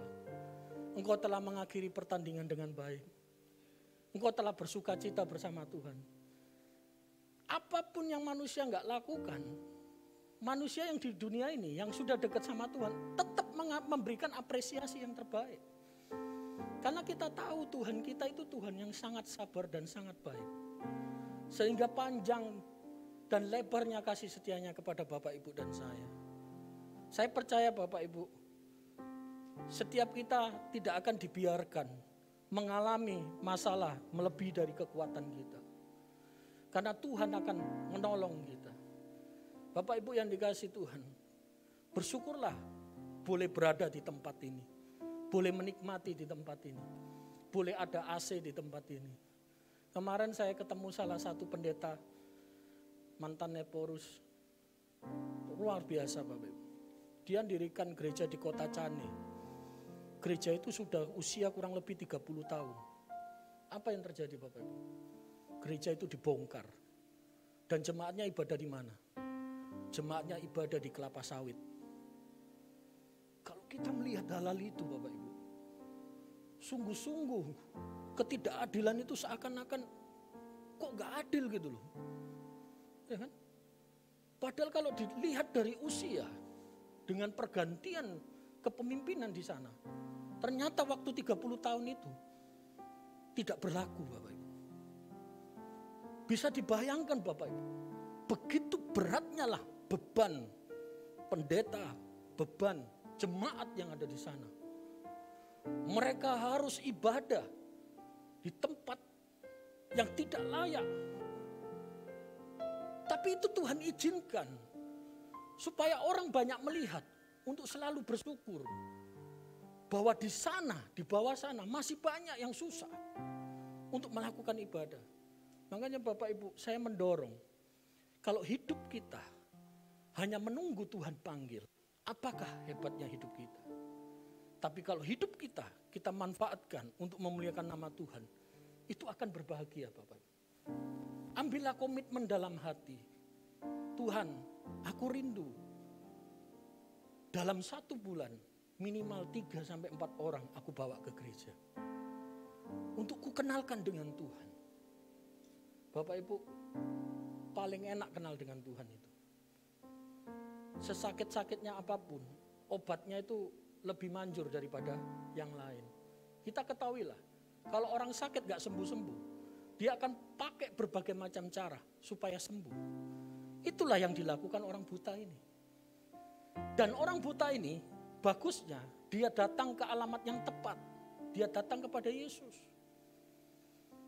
Engkau telah mengakhiri pertandingan dengan baik. Engkau telah bersuka cita bersama Tuhan. Apapun yang manusia enggak lakukan, manusia yang di dunia ini, yang sudah dekat sama Tuhan, tetap memberikan apresiasi yang terbaik. Karena kita tahu Tuhan kita itu Tuhan yang sangat sabar dan sangat baik. Sehingga panjang dan lebarnya kasih setianya kepada Bapak Ibu dan saya. Saya percaya Bapak Ibu, setiap kita tidak akan dibiarkan mengalami masalah melebihi dari kekuatan kita. Karena Tuhan akan menolong kita. Bapak Ibu yang dikasihi Tuhan, bersyukurlah boleh berada di tempat ini. boleh menikmati di tempat ini. Boleh ada AC di tempat ini. Kemarin saya ketemu salah satu pendeta mantan Neporus. Luar biasa Bapak Ibu. Dia mendirikan gereja di kota Cane. Gereja itu sudah usia kurang lebih 30 tahun. Apa yang terjadi Bapak Ibu? Gereja itu dibongkar. Dan jemaatnya ibadah di mana? Jemaatnya ibadah di kelapa sawit. Kalau kita melihat hal-hal itu Bapak Ibu, sungguh-sungguh ketidakadilan itu seakan-akan kok gak adil gitu loh. Ya kan? Padahal kalau dilihat dari usia, dengan pergantian kepemimpinan di sana, ternyata waktu 30 tahun itu tidak berlaku Bapak Ibu. Bisa dibayangkan Bapak Ibu, begitu beratnya lah beban pendeta, beban jemaat yang ada di sana. Mereka harus ibadah di tempat yang tidak layak. Tapi itu Tuhan izinkan supaya orang banyak melihat untuk selalu bersyukur bahwa di sana, di bawah sana masih banyak yang susah untuk melakukan ibadah. Makanya Bapak Ibu, saya mendorong kalau hidup kita hanya menunggu Tuhan panggil, apakah hebatnya hidup kita? Tapi kalau hidup kita manfaatkan untuk memuliakan nama Tuhan, itu akan berbahagia Bapak Ibu. Ambillah komitmen dalam hati, Tuhan aku rindu dalam 1 bulan minimal 3-4 orang aku bawa ke gereja. Untuk ku kenalkan dengan Tuhan. Bapak Ibu, paling enak kenal dengan Tuhan itu. Sesakit-sakitnya apapun, obatnya itu lebih manjur daripada yang lain. Kita ketahuilah, kalau orang sakit gak sembuh-sembuh, dia akan pakai berbagai macam cara supaya sembuh. Itulah yang dilakukan orang buta ini. Dan orang buta ini, bagusnya dia datang ke alamat yang tepat. Dia datang kepada Yesus.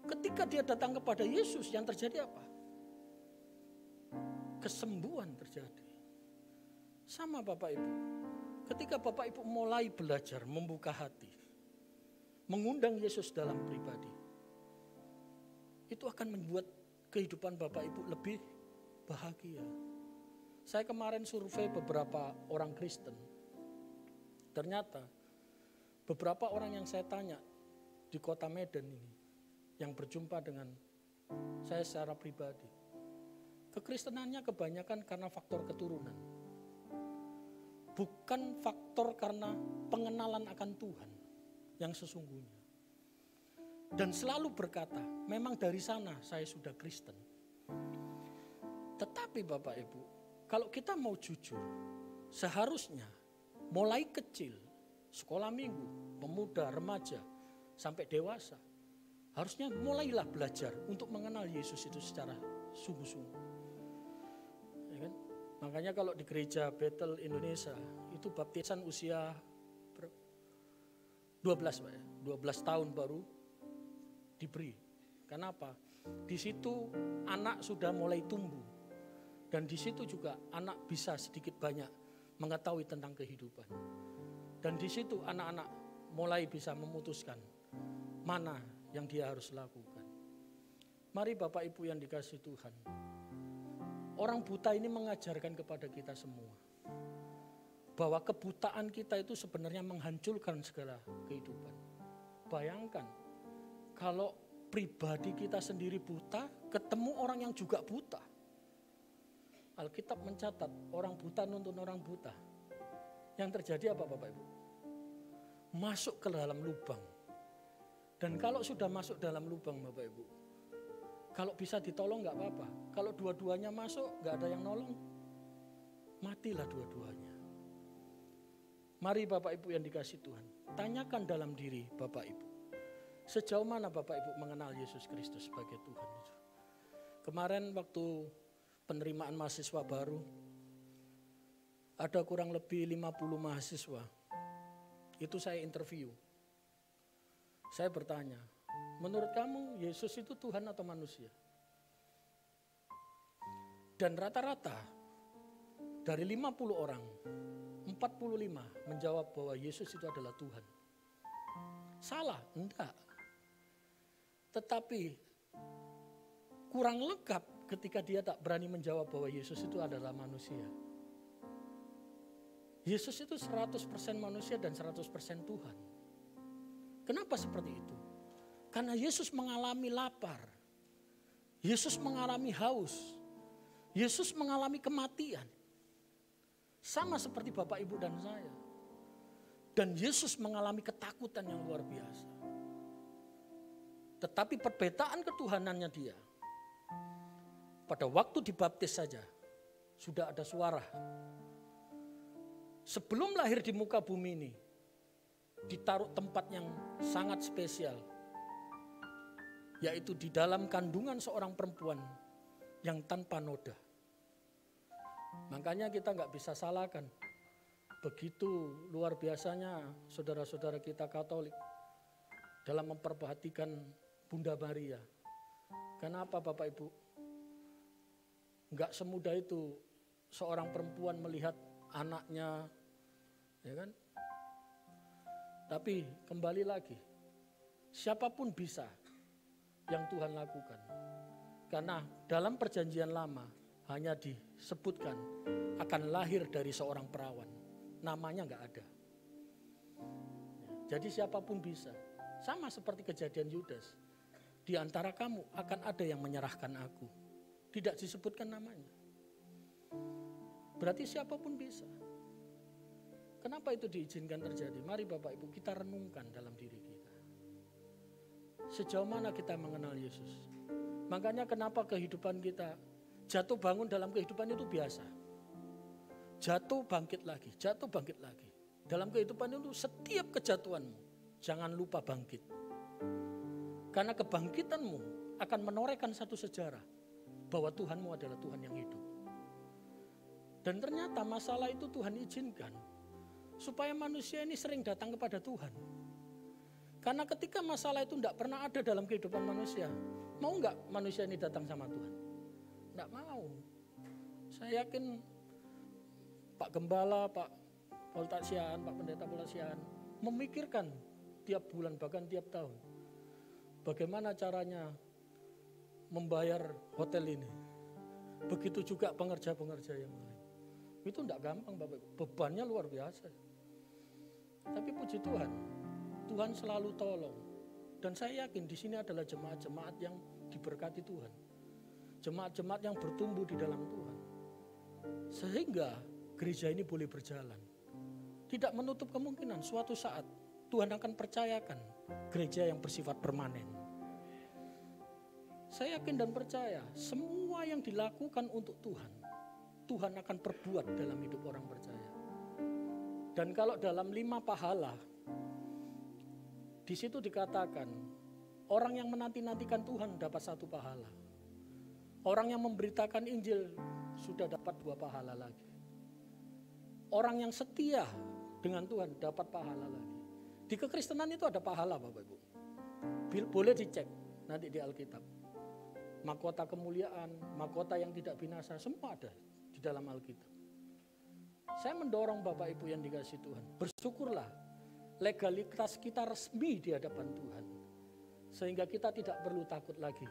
Ketika dia datang kepada Yesus, yang terjadi apa? Kesembuhan terjadi. Sama Bapak Ibu. Ketika Bapak Ibu mulai belajar membuka hati, mengundang Yesus dalam pribadi, itu akan membuat kehidupan Bapak Ibu lebih bahagia. Saya kemarin survei beberapa orang Kristen. Ternyata beberapa orang yang saya tanya di kota Medan ini, yang berjumpa dengan saya secara pribadi, kekristenannya kebanyakan karena faktor keturunan. Bukan faktor karena pengenalan akan Tuhan yang sesungguhnya. Dan selalu berkata, memang dari sana saya sudah Kristen. Tetapi Bapak Ibu, kalau kita mau jujur, seharusnya mulai kecil, sekolah minggu, pemuda, remaja, sampai dewasa, harusnya mulailah belajar untuk mengenal Yesus itu secara sungguh-sungguh. Ya kan? Makanya kalau di gereja Bethel Indonesia, itu baptisan usia 12 Pak ya, 12 tahun baru diberi. Kenapa? Di situ anak sudah mulai tumbuh. Dan di situ juga anak bisa sedikit banyak mengetahui tentang kehidupan. Dan di situ anak-anak mulai bisa memutuskan mana yang dia harus lakukan. Mari Bapak Ibu yang dikasihi Tuhan. Orang buta ini mengajarkan kepada kita semua bahwa kebutaan kita itu sebenarnya menghancurkan segala kehidupan. Bayangkan kalau pribadi kita sendiri buta, ketemu orang yang juga buta. Alkitab mencatat orang buta nuntun orang buta. Yang terjadi apa Bapak Ibu? Masuk ke dalam lubang. Dan kalau sudah masuk dalam lubang Bapak Ibu, kalau bisa ditolong gak apa-apa. Kalau dua-duanya masuk gak ada yang nolong, matilah dua-duanya. Mari Bapak Ibu yang dikasihi Tuhan, tanyakan dalam diri Bapak Ibu. Sejauh mana Bapak Ibu mengenal Yesus Kristus sebagai Tuhan? Kemarin waktu penerimaan mahasiswa baru, ada kurang lebih 50 mahasiswa. Itu saya interview. Saya bertanya, menurut kamu Yesus itu Tuhan atau manusia? Dan rata-rata dari 50 orang, 45 menjawab bahwa Yesus itu adalah Tuhan. Salah? Enggak. Tetapi kurang lengkap ketika dia tak berani menjawab bahwa Yesus itu adalah manusia. Yesus itu 100% manusia dan 100% Tuhan. Kenapa seperti itu? Karena Yesus mengalami lapar. Yesus mengalami haus. Yesus mengalami kematian. Sama seperti Bapak, Ibu, dan saya. Dan Yesus mengalami ketakutan yang luar biasa. Tetapi perbedaan ketuhanannya dia. Pada waktu dibaptis saja, sudah ada suara. Sebelum lahir di muka bumi ini, ditaruh tempat yang sangat spesial. Yaitu di dalam kandungan seorang perempuan yang tanpa noda. Makanya kita nggak bisa salahkan. Begitu luar biasanya saudara-saudara kita Katolik dalam memperhatikan Bunda Maria. Kenapa Bapak Ibu? Nggak semudah itu seorang perempuan melihat anaknya, ya kan? Tapi kembali lagi, siapapun bisa yang Tuhan lakukan. Karena dalam perjanjian lama hanya disebutkan akan lahir dari seorang perawan. Namanya nggak ada. Jadi siapapun bisa. Sama seperti kejadian Yudas. Di antara kamu akan ada yang menyerahkan aku. Tidak disebutkan namanya. Berarti siapapun bisa. Kenapa itu diizinkan terjadi? Mari Bapak Ibu kita renungkan dalam diri kita. Sejauh mana kita mengenal Yesus? Makanya kenapa kehidupan kita jatuh bangun dalam kehidupan itu biasa. Jatuh bangkit lagi, jatuh bangkit lagi. Dalam kehidupan itu setiap kejatuhanmu jangan lupa bangkit. Karena kebangkitanmu akan menorehkan satu sejarah bahwa Tuhanmu adalah Tuhan yang hidup. Dan ternyata masalah itu Tuhan izinkan supaya manusia ini sering datang kepada Tuhan. Karena ketika masalah itu tidak pernah ada dalam kehidupan manusia, mau nggak manusia ini datang sama Tuhan? Nggak mau. Saya yakin Pak Gembala, Pak Poltasian, Pak Pendeta Poltasian memikirkan tiap bulan bahkan tiap tahun bagaimana caranya membayar hotel ini. Begitu juga pengerja-pengerja yang lain. Itu tidak gampang Bapak Ibu, bebannya luar biasa. Tapi puji Tuhan, Tuhan selalu tolong. Dan saya yakin di sini adalah jemaat-jemaat yang diberkati Tuhan. Jemaat-jemaat yang bertumbuh di dalam Tuhan. Sehingga gereja ini boleh berjalan. Tidak menutup kemungkinan suatu saat Tuhan akan percayakan gereja yang bersifat permanen. Saya yakin dan percaya semua yang dilakukan untuk Tuhan, Tuhan akan perbuat dalam hidup orang percaya. Dan kalau dalam 5 pahala, di situ dikatakan orang yang menanti-nantikan Tuhan dapat 1 pahala. Orang yang memberitakan Injil sudah dapat 2 pahala lagi. Orang yang setia dengan Tuhan dapat pahala lagi. Di kekristenan itu ada pahala Bapak Ibu. Boleh dicek nanti di Alkitab. Mahkota kemuliaan, mahkota yang tidak binasa, semua ada di dalam Alkitab. Saya mendorong Bapak Ibu yang dikasihi Tuhan, bersyukurlah legalitas kita resmi di hadapan Tuhan. Sehingga kita tidak perlu takut lagi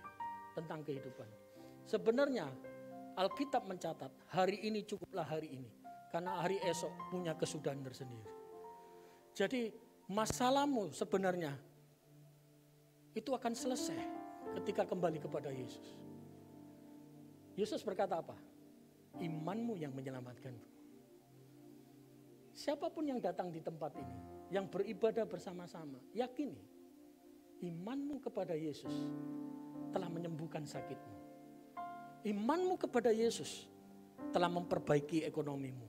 tentang kehidupan. Sebenarnya Alkitab mencatat hari ini cukuplah hari ini. Karena hari esok punya kesudahan tersendiri. Jadi masalahmu sebenarnya itu akan selesai ketika kembali kepada Yesus. Yesus berkata apa? Imanmu yang menyelamatkanmu. Siapapun yang datang di tempat ini, yang beribadah bersama-sama, yakini imanmu kepada Yesus telah menyembuhkan sakitmu. Imanmu kepada Yesus telah memperbaiki ekonomimu.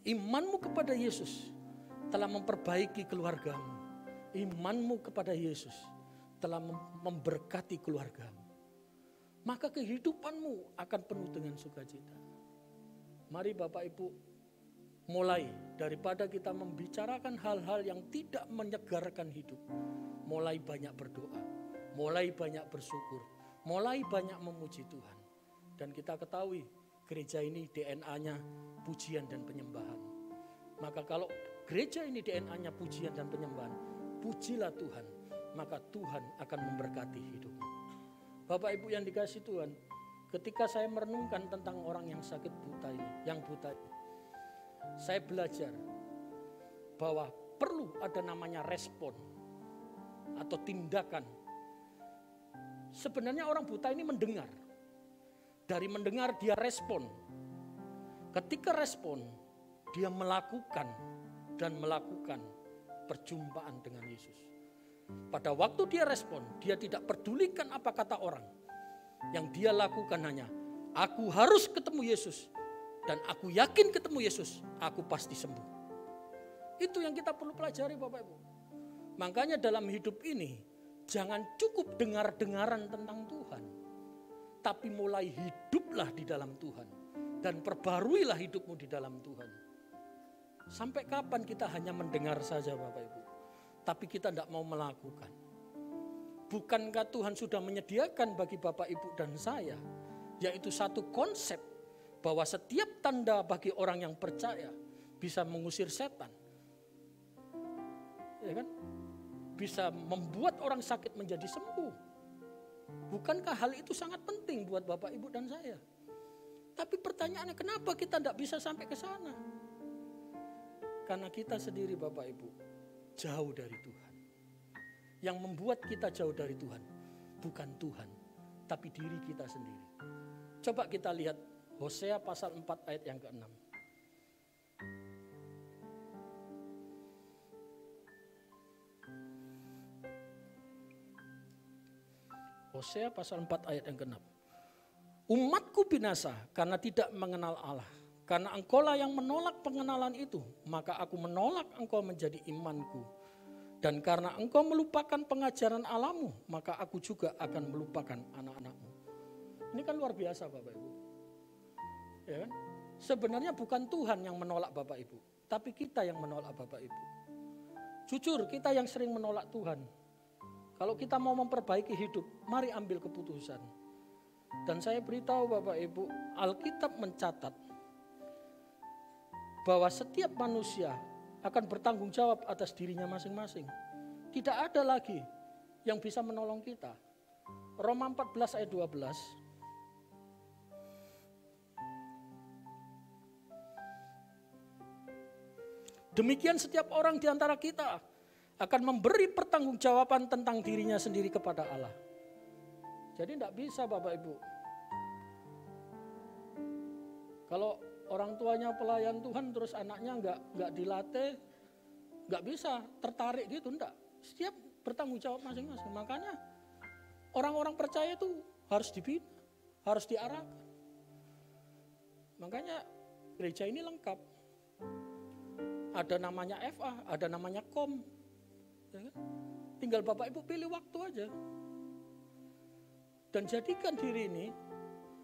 Imanmu kepada Yesus telah memperbaiki keluargamu. Imanmu kepada Yesus telah memberkati keluargamu. Maka kehidupanmu akan penuh dengan sukacita. Mari Bapak Ibu, mulai daripada kita membicarakan hal-hal yang tidak menyegarkan hidup, mulai banyak berdoa, mulai banyak bersyukur, mulai banyak memuji Tuhan. Dan kita ketahui gereja ini DNA-nya pujian dan penyembahan. Maka kalau gereja ini DNA-nya pujian dan penyembahan, pujilah Tuhan, maka Tuhan akan memberkati hidupmu. Bapak Ibu yang dikasihi Tuhan, ketika saya merenungkan tentang orang yang sakit buta ini, yang buta ini, saya belajar bahwa perlu ada namanya respon atau tindakan. Sebenarnya orang buta ini mendengar. Dari mendengar dia respon. Ketika respon, dia melakukan dan melakukan perjumpaan dengan Yesus. Pada waktu dia respon, dia tidak pedulikan apa kata orang. Yang dia lakukan hanya, aku harus ketemu Yesus. Dan aku yakin ketemu Yesus, aku pasti sembuh. Itu yang kita perlu pelajari Bapak Ibu. Makanya dalam hidup ini, jangan cukup dengar-dengaran tentang Tuhan. Tapi mulai hiduplah di dalam Tuhan. Dan perbaruilah hidupmu di dalam Tuhan. Sampai kapan kita hanya mendengar saja Bapak Ibu. Tapi kita tidak mau melakukan. Bukankah Tuhan sudah menyediakan bagi Bapak Ibu dan saya. Yaitu satu konsep. Bahwa setiap tanda bagi orang yang percaya. Bisa mengusir setan. Ya kan? Bisa membuat orang sakit menjadi sembuh. Bukankah hal itu sangat penting buat Bapak Ibu dan saya? Tapi pertanyaannya kenapa kita tidak bisa sampai ke sana? Karena kita sendiri Bapak Ibu jauh dari Tuhan. Yang membuat kita jauh dari Tuhan bukan Tuhan, tapi diri kita sendiri. Coba kita lihat Hosea pasal 4 ayat yang ke-6. Hosea pasal 4 ayat yang ke-6. Umatku binasa karena tidak mengenal Allah. Karena engkaulah yang menolak pengenalan itu, maka aku menolak engkau menjadi imanku. Dan karena engkau melupakan pengajaran Allahmu, maka aku juga akan melupakan anak-anakmu. Ini kan luar biasa Bapak Ibu. Ya kan? Sebenarnya bukan Tuhan yang menolak Bapak Ibu, tapi kita yang menolak Bapak Ibu. Jujur kita yang sering menolak Tuhan. Kalau kita mau memperbaiki hidup, mari ambil keputusan. Dan saya beritahu Bapak Ibu, Alkitab mencatat bahwa setiap manusia akan bertanggung jawab atas dirinya masing-masing. Tidak ada lagi yang bisa menolong kita. Roma 14 ayat 12. Demikian setiap orang di antara kita akan memberi pertanggungjawaban tentang dirinya sendiri kepada Allah. Jadi tidak bisa Bapak Ibu. Kalau orang tuanya pelayan Tuhan terus anaknya nggak dilatih, nggak bisa tertarik gitu, enggak. Setiap bertanggung jawab masing-masing. Makanya orang-orang percaya itu harus dibina, harus diarahkan. Makanya gereja ini lengkap. Ada namanya FA, ada namanya KOM. Ya kan? Tinggal Bapak Ibu pilih waktu aja. Dan jadikan diri ini,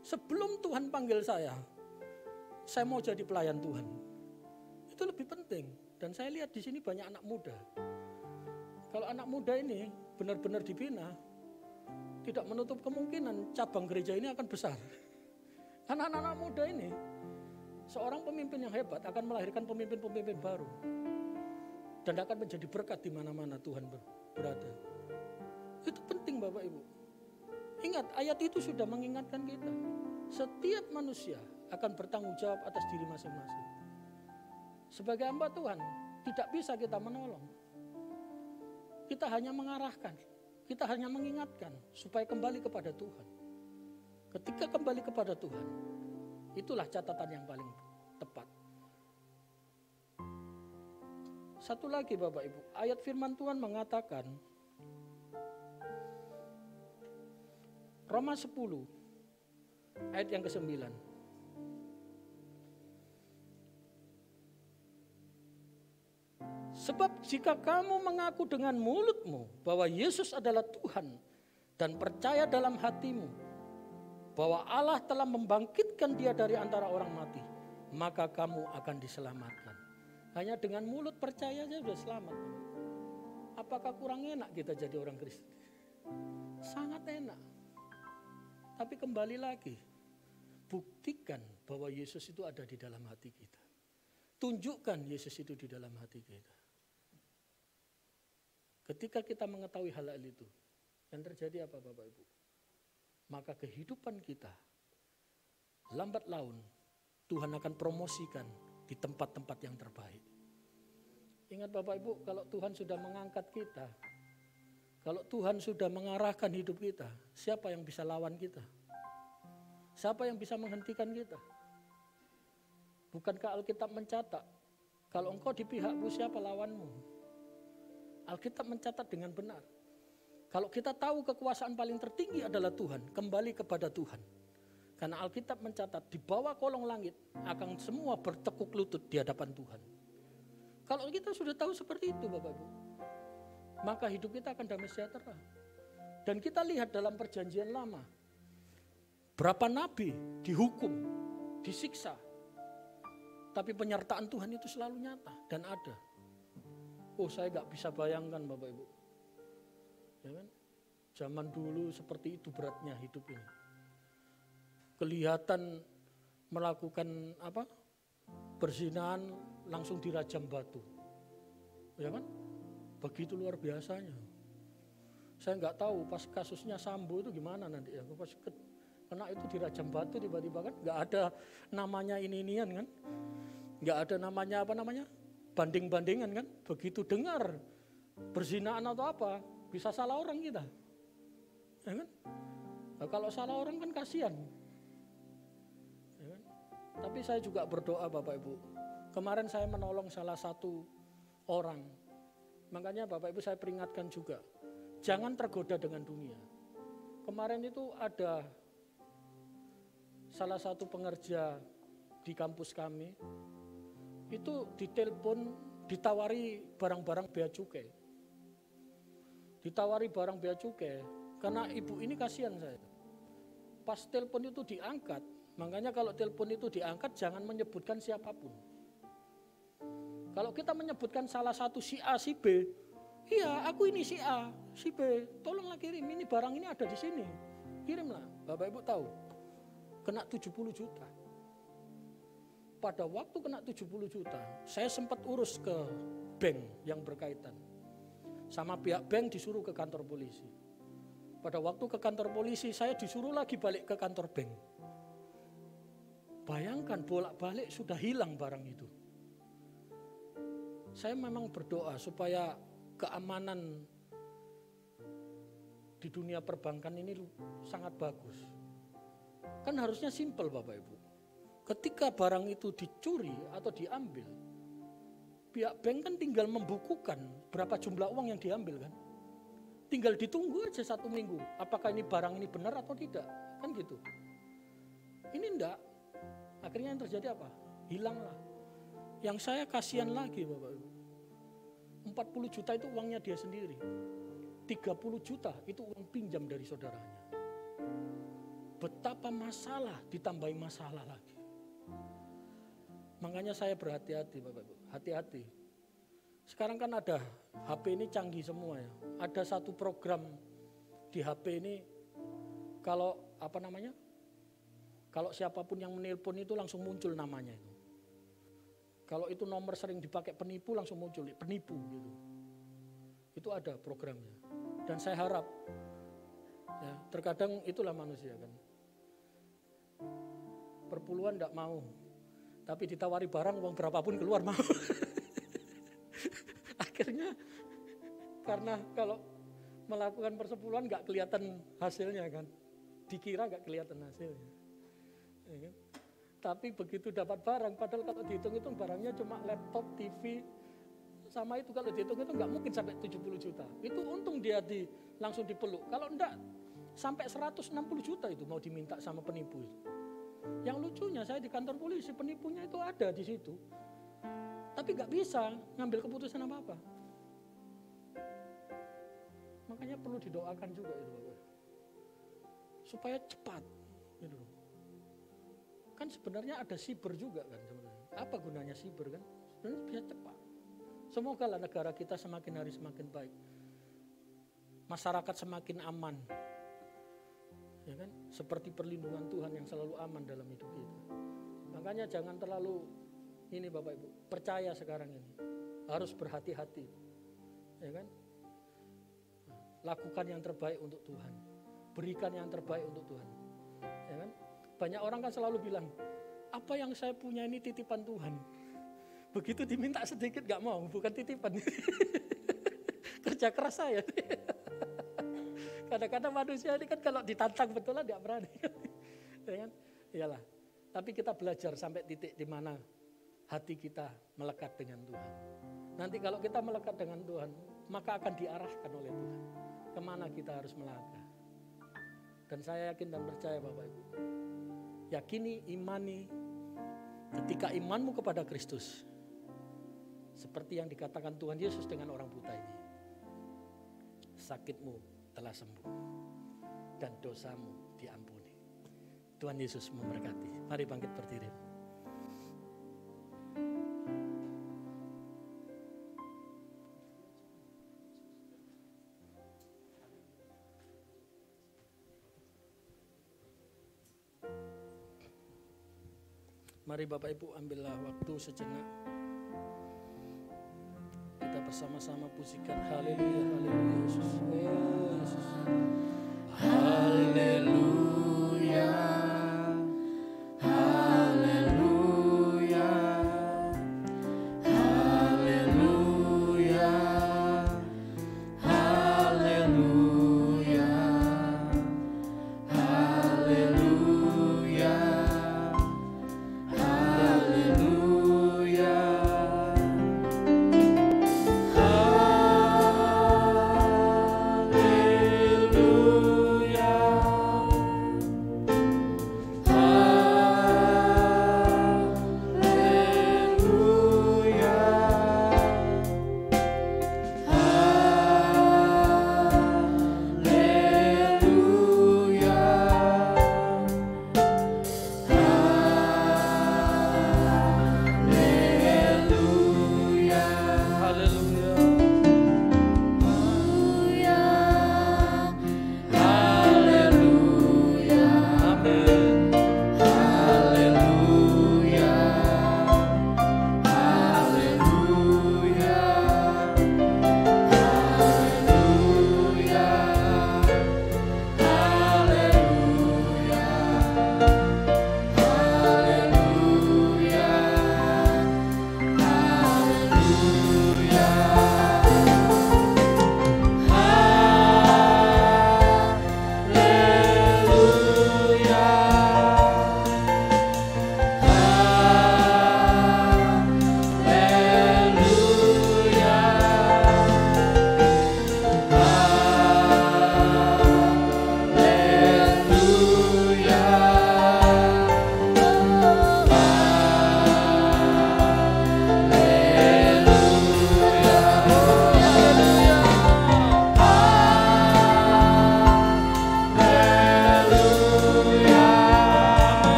sebelum Tuhan panggil saya mau jadi pelayan Tuhan. Itu lebih penting. Dan saya lihat di sini banyak anak muda. Kalau anak muda ini benar-benar dibina, tidak menutup kemungkinan cabang gereja ini akan besar. Karena anak-anak muda ini, seorang pemimpin yang hebat akan melahirkan pemimpin-pemimpin baru. Dan akan menjadi berkat di mana-mana Tuhan berada. Itu penting Bapak Ibu. Ingat, ayat itu sudah mengingatkan kita. Setiap manusia akan bertanggung jawab atas diri masing-masing. Sebagai hamba Tuhan, tidak bisa kita menolong. Kita hanya mengarahkan, kita hanya mengingatkan supaya kembali kepada Tuhan. Ketika kembali kepada Tuhan, itulah catatan yang paling tepat. Satu lagi Bapak Ibu, ayat firman Tuhan mengatakan, Roma 10, ayat yang ke-9. Sebab jika kamu mengaku dengan mulutmu bahwa Yesus adalah Tuhan dan percaya dalam hatimu bahwa Allah telah membangkitkan dia dari antara orang mati, maka kamu akan diselamatkan. Hanya dengan mulut percaya saja sudah selamat. Apakah kurang enak kita jadi orang Kristen? Sangat enak. Tapi kembali lagi, buktikan bahwa Yesus itu ada di dalam hati kita. Tunjukkan Yesus itu di dalam hati kita. Ketika kita mengetahui hal itu, yang terjadi apa Bapak Ibu? Maka kehidupan kita lambat laun Tuhan akan promosikan di tempat-tempat yang terbaik. Ingat Bapak Ibu, kalau Tuhan sudah mengangkat kita, kalau Tuhan sudah mengarahkan hidup kita, siapa yang bisa lawan kita? Siapa yang bisa menghentikan kita? Bukankah Alkitab mencatat, kalau engkau di pihakku siapa lawanmu? Alkitab mencatat dengan benar. Kalau kita tahu kekuasaan paling tertinggi adalah Tuhan, kembali kepada Tuhan. Karena Alkitab mencatat di bawah kolong langit akan semua bertekuk lutut di hadapan Tuhan. Kalau kita sudah tahu seperti itu Bapak Ibu, maka hidup kita akan damai sejahtera. Dan kita lihat dalam perjanjian lama, berapa nabi dihukum, disiksa, tapi penyertaan Tuhan itu selalu nyata dan ada. Oh, saya gak bisa bayangkan Bapak Ibu, ya kan? Zaman dulu seperti itu beratnya hidup ini. Kelihatan melakukan perzinahan langsung dirajam batu, ya kan? Begitu luar biasanya. Saya nggak tahu pas kasusnya Sambo itu gimana nanti ya. Pas kena itu dirajam batu tiba-tiba kan, nggak ada namanya ini-inian kan, nggak ada namanya banding-bandingan kan. Begitu dengar perzinahan atau apa, bisa salah orang kita, ya kan? Nah, kalau salah orang kan kasihan. Tapi saya juga berdoa Bapak Ibu. Kemarin saya menolong salah satu orang. Makanya Bapak Ibu saya peringatkan juga. Jangan tergoda dengan dunia. Kemarin itu ada salah satu pengerja di kampus kami. Itu ditelepon, ditawari barang-barang bea cukai. Ditawari barang bea cukai. Karena ibu ini kasihan saya. Pas telepon itu diangkat. Makanya kalau telepon itu diangkat jangan menyebutkan siapapun. Kalau kita menyebutkan salah satu si A, si B, iya aku ini si A, si B, tolonglah kirim, ini barang ini ada di sini. Kirimlah, Bapak Ibu tahu, kena 70 juta. Pada waktu kena 70 juta, saya sempat urus ke bank yang berkaitan. Sama pihak bank disuruh ke kantor polisi. Pada waktu ke kantor polisi, saya disuruh lagi balik ke kantor bank. Bayangkan bolak-balik sudah hilang barang itu. Saya memang berdoa supaya keamanan di dunia perbankan ini sangat bagus. Kan harusnya simpel Bapak Ibu. Ketika barang itu dicuri atau diambil, pihak bank kan tinggal membukukan berapa jumlah uang yang diambil kan. Tinggal ditunggu aja 1 minggu. Apakah ini barang ini benar atau tidak. Kan gitu. Ini enggak. Akhirnya yang terjadi apa? Hilanglah. Yang saya kasihan lagi Bapak Ibu. 40 juta itu uangnya dia sendiri. 30 juta itu uang pinjam dari saudaranya. Betapa masalah ditambahi masalah lagi. Makanya saya berhati-hati Bapak Ibu. Hati-hati. Sekarang kan ada HP ini canggih semua ya. Ada satu program di HP ini kalau kalau siapapun yang menelpon itu langsung muncul namanya itu. Kalau itu nomor sering dipakai penipu langsung muncul penipu gitu. Itu ada programnya. Dan saya harap ya, terkadang itulah manusia kan. Perpuluhan enggak mau. Tapi ditawari barang uang berapapun keluar mau. Akhirnya karena kalau melakukan persepuluhan enggak kelihatan hasilnya kan. Dikira enggak kelihatan hasilnya. Ya kan? Tapi begitu dapat barang, padahal kalau dihitung-hitung barangnya cuma laptop, TV, sama itu kalau dihitung-hitung nggak mungkin sampai 70 juta. Itu untung dia langsung dipeluk. Kalau enggak, sampai 160 juta itu mau diminta sama penipu itu. Yang lucunya saya di kantor polisi, penipunya itu ada di situ. Tapi nggak bisa ngambil keputusan apa-apa. Makanya perlu didoakan juga itu Bapak. Supaya cepat. Gitu. Kan sebenarnya ada siber juga kan sebenarnya. Apa gunanya siber kan? Sebenarnya biar cepat. Semoga lah negara kita semakin hari semakin baik. Masyarakat semakin aman. Ya kan? Seperti perlindungan Tuhan yang selalu aman dalam hidup kita. Makanya jangan terlalu ini Bapak Ibu, percaya sekarang ini. Harus berhati-hati. Ya kan? lakukan yang terbaik untuk Tuhan. Berikan yang terbaik untuk Tuhan. Ya kan? Banyak orang kan selalu bilang, apa yang saya punya ini titipan Tuhan. Begitu diminta sedikit gak mau, bukan titipan. Kerja keras saya. Kadang-kadang manusia ini kan kalau ditantang betulan gak berani. Ya kan? Iyalah. Tapi kita belajar sampai titik di mana hati kita melekat dengan Tuhan. Nanti kalau kita melekat dengan Tuhan, maka akan diarahkan oleh Tuhan. Kemana kita harus melangkah. Dan saya yakin dan percaya Bapak Ibu. Yakini, imani, ketika imanmu kepada Kristus, seperti yang dikatakan Tuhan Yesus dengan orang buta ini. Sakitmu telah sembuh dan dosamu diampuni. Tuhan Yesus memberkati. Mari bangkit berdiri. Mari Bapak Ibu ambillah waktu sejenak. Kita bersama-sama pujikan haleluya, haleluya Yesus. Oh Yesus. Haleluya, haleluya, haleluya, haleluya, haleluya, haleluya.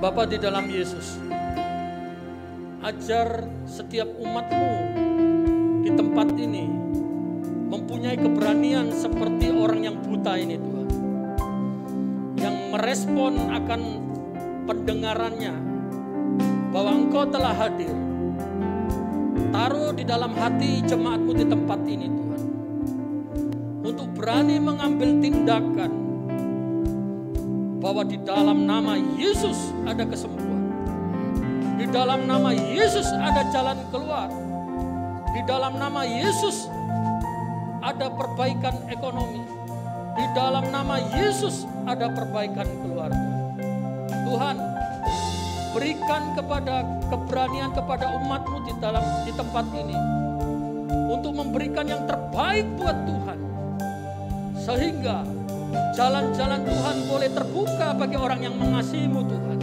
Bapa di dalam Yesus, ajar setiap umat-Mu di tempat ini mempunyai keberanian seperti orang yang buta ini Tuhan, yang merespon akan pendengarannya bahwa Engkau telah hadir. Taruh di dalam hati jemaat-Mu di tempat ini Tuhan, untuk berani mengambil tindakan bahwa di dalam nama Yesus ada kesembuhan. Di dalam nama Yesus ada jalan keluar. Di dalam nama Yesus ada perbaikan ekonomi. Di dalam nama Yesus ada perbaikan keluarga. Tuhan, berikan kepada keberanian kepada umat-Mu di tempat ini untuk memberikan yang terbaik buat Tuhan, sehingga jalan-jalan Tuhan boleh terbuka bagi orang yang mengasihi-Mu Tuhan.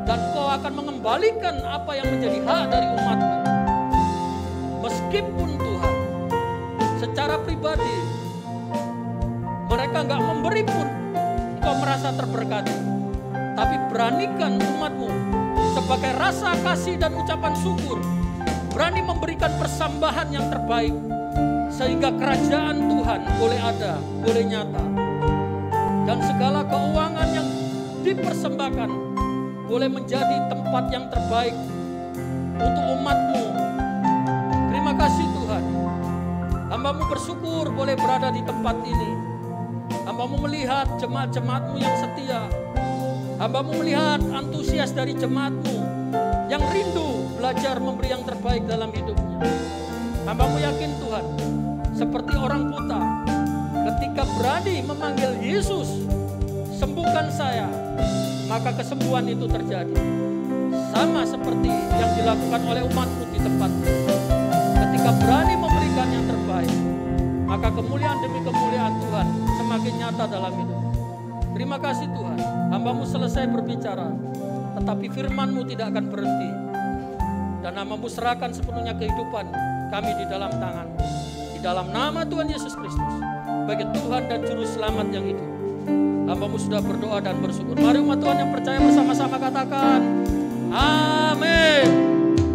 Dan Kau akan mengembalikan apa yang menjadi hak dari umat-Mu. Meskipun Tuhan, secara pribadi, mereka nggak memberi pun, Kau merasa terberkati. Tapi beranikan umat-Mu sebagai rasa kasih dan ucapan syukur, berani memberikan persembahan yang terbaik, sehingga kerajaan Tuhan boleh ada, boleh nyata. Dan segala keuangan yang dipersembahkan boleh menjadi tempat yang terbaik untuk umat-Mu. Terima kasih Tuhan. Hamba-Mu bersyukur boleh berada di tempat ini. Hamba-Mu melihat jemaat-jemaat-Mu yang setia. Hamba-Mu melihat antusias dari jemaat-Mu yang rindu belajar memberi yang terbaik dalam hidupnya. Hamba-Mu yakin Tuhan, seperti orang buta, ketika berani memanggil Yesus, sembuhkan saya, maka kesembuhan itu terjadi. Sama seperti yang dilakukan oleh umat-Mu di tempat ini. Ketika berani memberikan yang terbaik, maka kemuliaan demi kemuliaan Tuhan semakin nyata dalam hidup. Terima kasih Tuhan, hamba-Mu selesai berbicara, tetapi firman-Mu tidak akan berhenti. Dan hamba-Mu serahkan sepenuhnya kehidupan kami di dalam tangan-Mu. Di dalam nama Tuhan Yesus Kristus, bagi Tuhan dan Juru Selamat yang hidup. Hamba-Mu sudah berdoa dan bersyukur. Mari umat Tuhan yang percaya bersama-sama katakan, amin.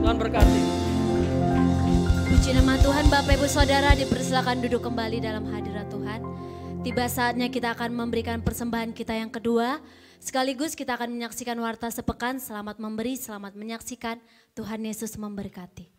Tuhan berkati. Puji nama Tuhan. Bapak Ibu Saudara dipersilakan duduk kembali dalam hadirat Tuhan. Tiba saatnya kita akan memberikan persembahan kita yang kedua. Sekaligus kita akan menyaksikan warta sepekan. Selamat memberi, selamat menyaksikan. Tuhan Yesus memberkati.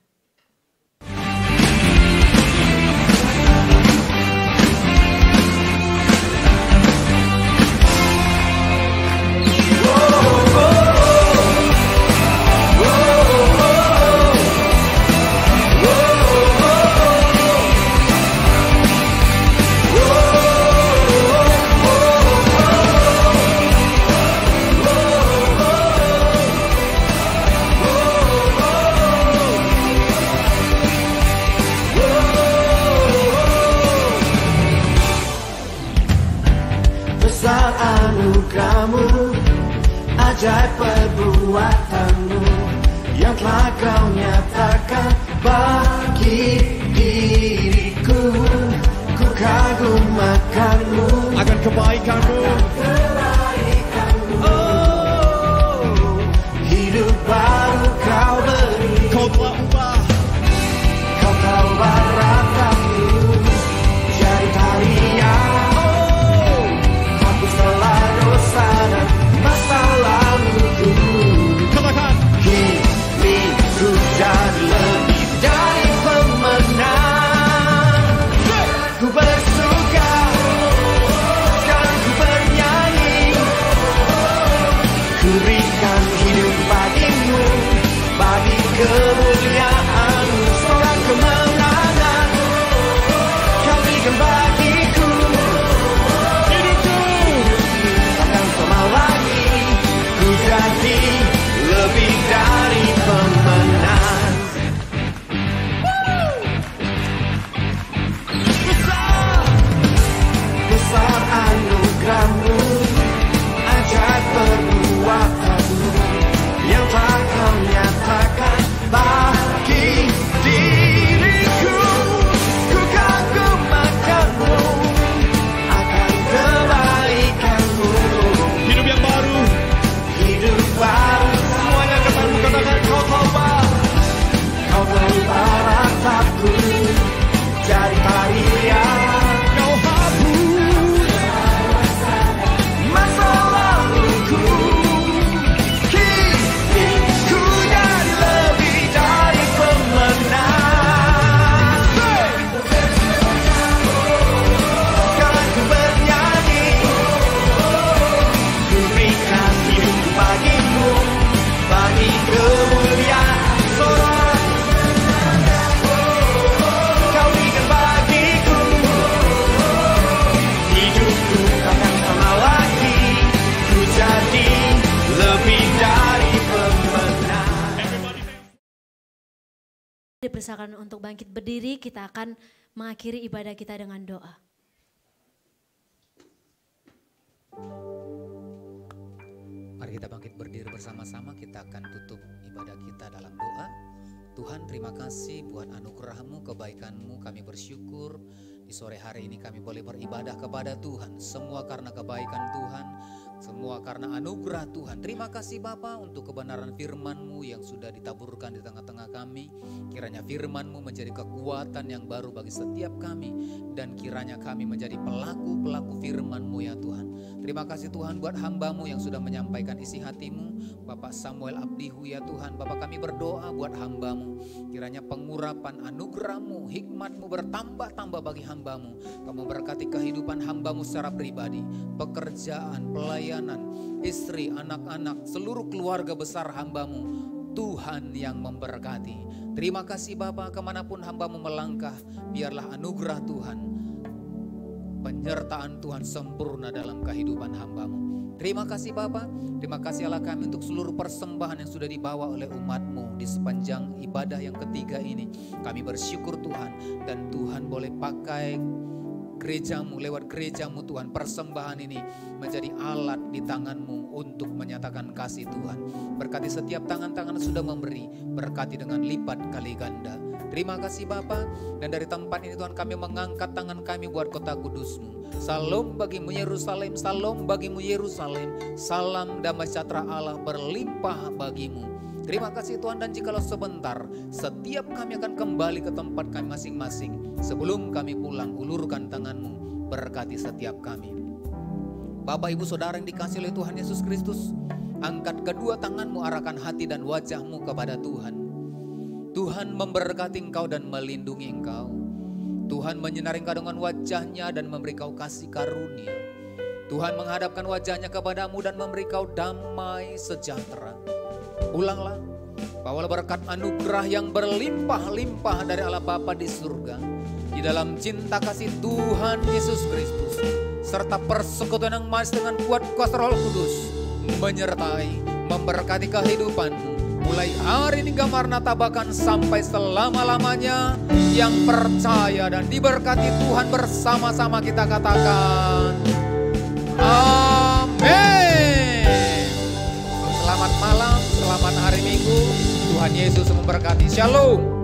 Besar anugerah-Mu, ajaib perbuatan-Mu yang telah Kau nyatakan bagi diriku. Ku kagum akan-Mu, akan kebaikan-Mu. Oh, hidup baru Kau beri. Kau telah ubah, Kau ubah rataku jadi tarian. Hapuslah dosa dan masa laluku. katakan, Hidupku jadi lebih dari pemenang. Ku bersuka dan ku bernyanyi. Ku berikan hidup bagimu, bagi kemuliaan-Mu. Seorang kemenangan Kau berikan bagiku. hidupku. Takkan sama lagi, ku jadi lebih dari pemenang. Besar anugerah-Mu, ajaib perbuatan-Mu yang tak Kau nyatakan bagi diriku. Ku kagum akan-Mu, akan kebaikan-Mu. Hidup yang baru, Hidup baru semuanya katakan, Kau telah ubah. Kau berubah rataku jadi tarian. Kau hapus Masa laluku, hidupku jadi lebih dari pemenang. Sekarang ku bernyanyi, ku berikan hidup bagimu, bagi kemuliaan Sorak. Kau berikan bagiku, hidupku takkan sama lagi, ku jadi lebih dari pemenang. Dipersilakan untuk bangkit berdiri. Kita akan mengakhiri ibadah kita dengan doa. Mari kita bangkit berdiri bersama-sama, kita akan tutup ibadah kita dalam doa. Tuhan, terima kasih buat anugerah-Mu, kebaikan-Mu, kami bersyukur Di sore hari ini kami boleh beribadah kepada Tuhan. Semua karena kebaikan Tuhan, semua karena anugerah Tuhan. Terima kasih Bapa untuk kebenaran firman-Mu yang sudah ditaburkan di tengah-tengah kami. Kiranya firman-Mu menjadi kekuatan yang baru bagi setiap kami. Dan kiranya kami menjadi pelaku-pelaku firman-Mu ya Tuhan. Terima kasih Tuhan buat hamba-Mu yang sudah menyampaikan isi hati-Mu. Bapak Samuel Abdihu ya Tuhan. Bapak kami berdoa buat hamba-Mu. Kiranya pengurapan anugerah-Mu, hikmat-Mu bertambah-tambah bagi hamba-Mu. Kamu berkati kehidupan hamba-Mu secara pribadi, pekerjaan, pelayanan, istri, anak-anak, seluruh keluarga besar hamba-Mu. Tuhan yang memberkati. Terima kasih Bapa, kemanapun hamba-Mu melangkah, biarlah anugerah Tuhan, penyertaan Tuhan sempurna dalam kehidupan hamba-Mu. Terima kasih Bapa, terima kasih Allah kami untuk seluruh persembahan yang sudah dibawa oleh umat-Mu di sepanjang ibadah yang ketiga ini. Kami bersyukur Tuhan, dan Tuhan boleh pakai gereja-Mu, lewat gereja-Mu Tuhan, persembahan ini menjadi alat di tangan-Mu untuk menyatakan kasih Tuhan. Berkati setiap tangan-tangan yang sudah memberi, berkati dengan lipat kali ganda. Terima kasih Bapa, dan dari tempat ini Tuhan kami mengangkat tangan kami buat kota kudus-Mu. Salam bagimu Yerusalem, salam bagimu Yerusalem, salam damai sejahtera Allah berlimpah bagimu. Terima kasih Tuhan, dan jikalau sebentar setiap kami akan kembali ke tempat kami masing-masing. Sebelum kami pulang, ulurkan tangan-Mu, berkati setiap kami. Bapak Ibu Saudara yang dikasihi oleh Tuhan Yesus Kristus, angkat kedua tangan-Mu, arahkan hati dan wajah-Mu kepada Tuhan. Tuhan memberkati engkau dan melindungi engkau. Tuhan menyinari engkau dengan wajah-Nya dan memberi kau kasih karunia. Tuhan menghadapkan wajah-Nya kepadamu dan memberi kau damai sejahtera. Pulanglah, bawalah berkat anugerah yang berlimpah-limpah dari Allah Bapa di surga, di dalam cinta kasih Tuhan Yesus Kristus, serta persekutuan yang manis dengan kuat kuasa Roh Kudus menyertai, memberkati kehidupanmu mulai hari ini Maranatha bahkan sampai selama-lamanya. Yang percaya dan diberkati Tuhan bersama-sama kita katakan amin. Selamat malam, selamat hari Minggu. Tuhan Yesus memberkati. Shalom.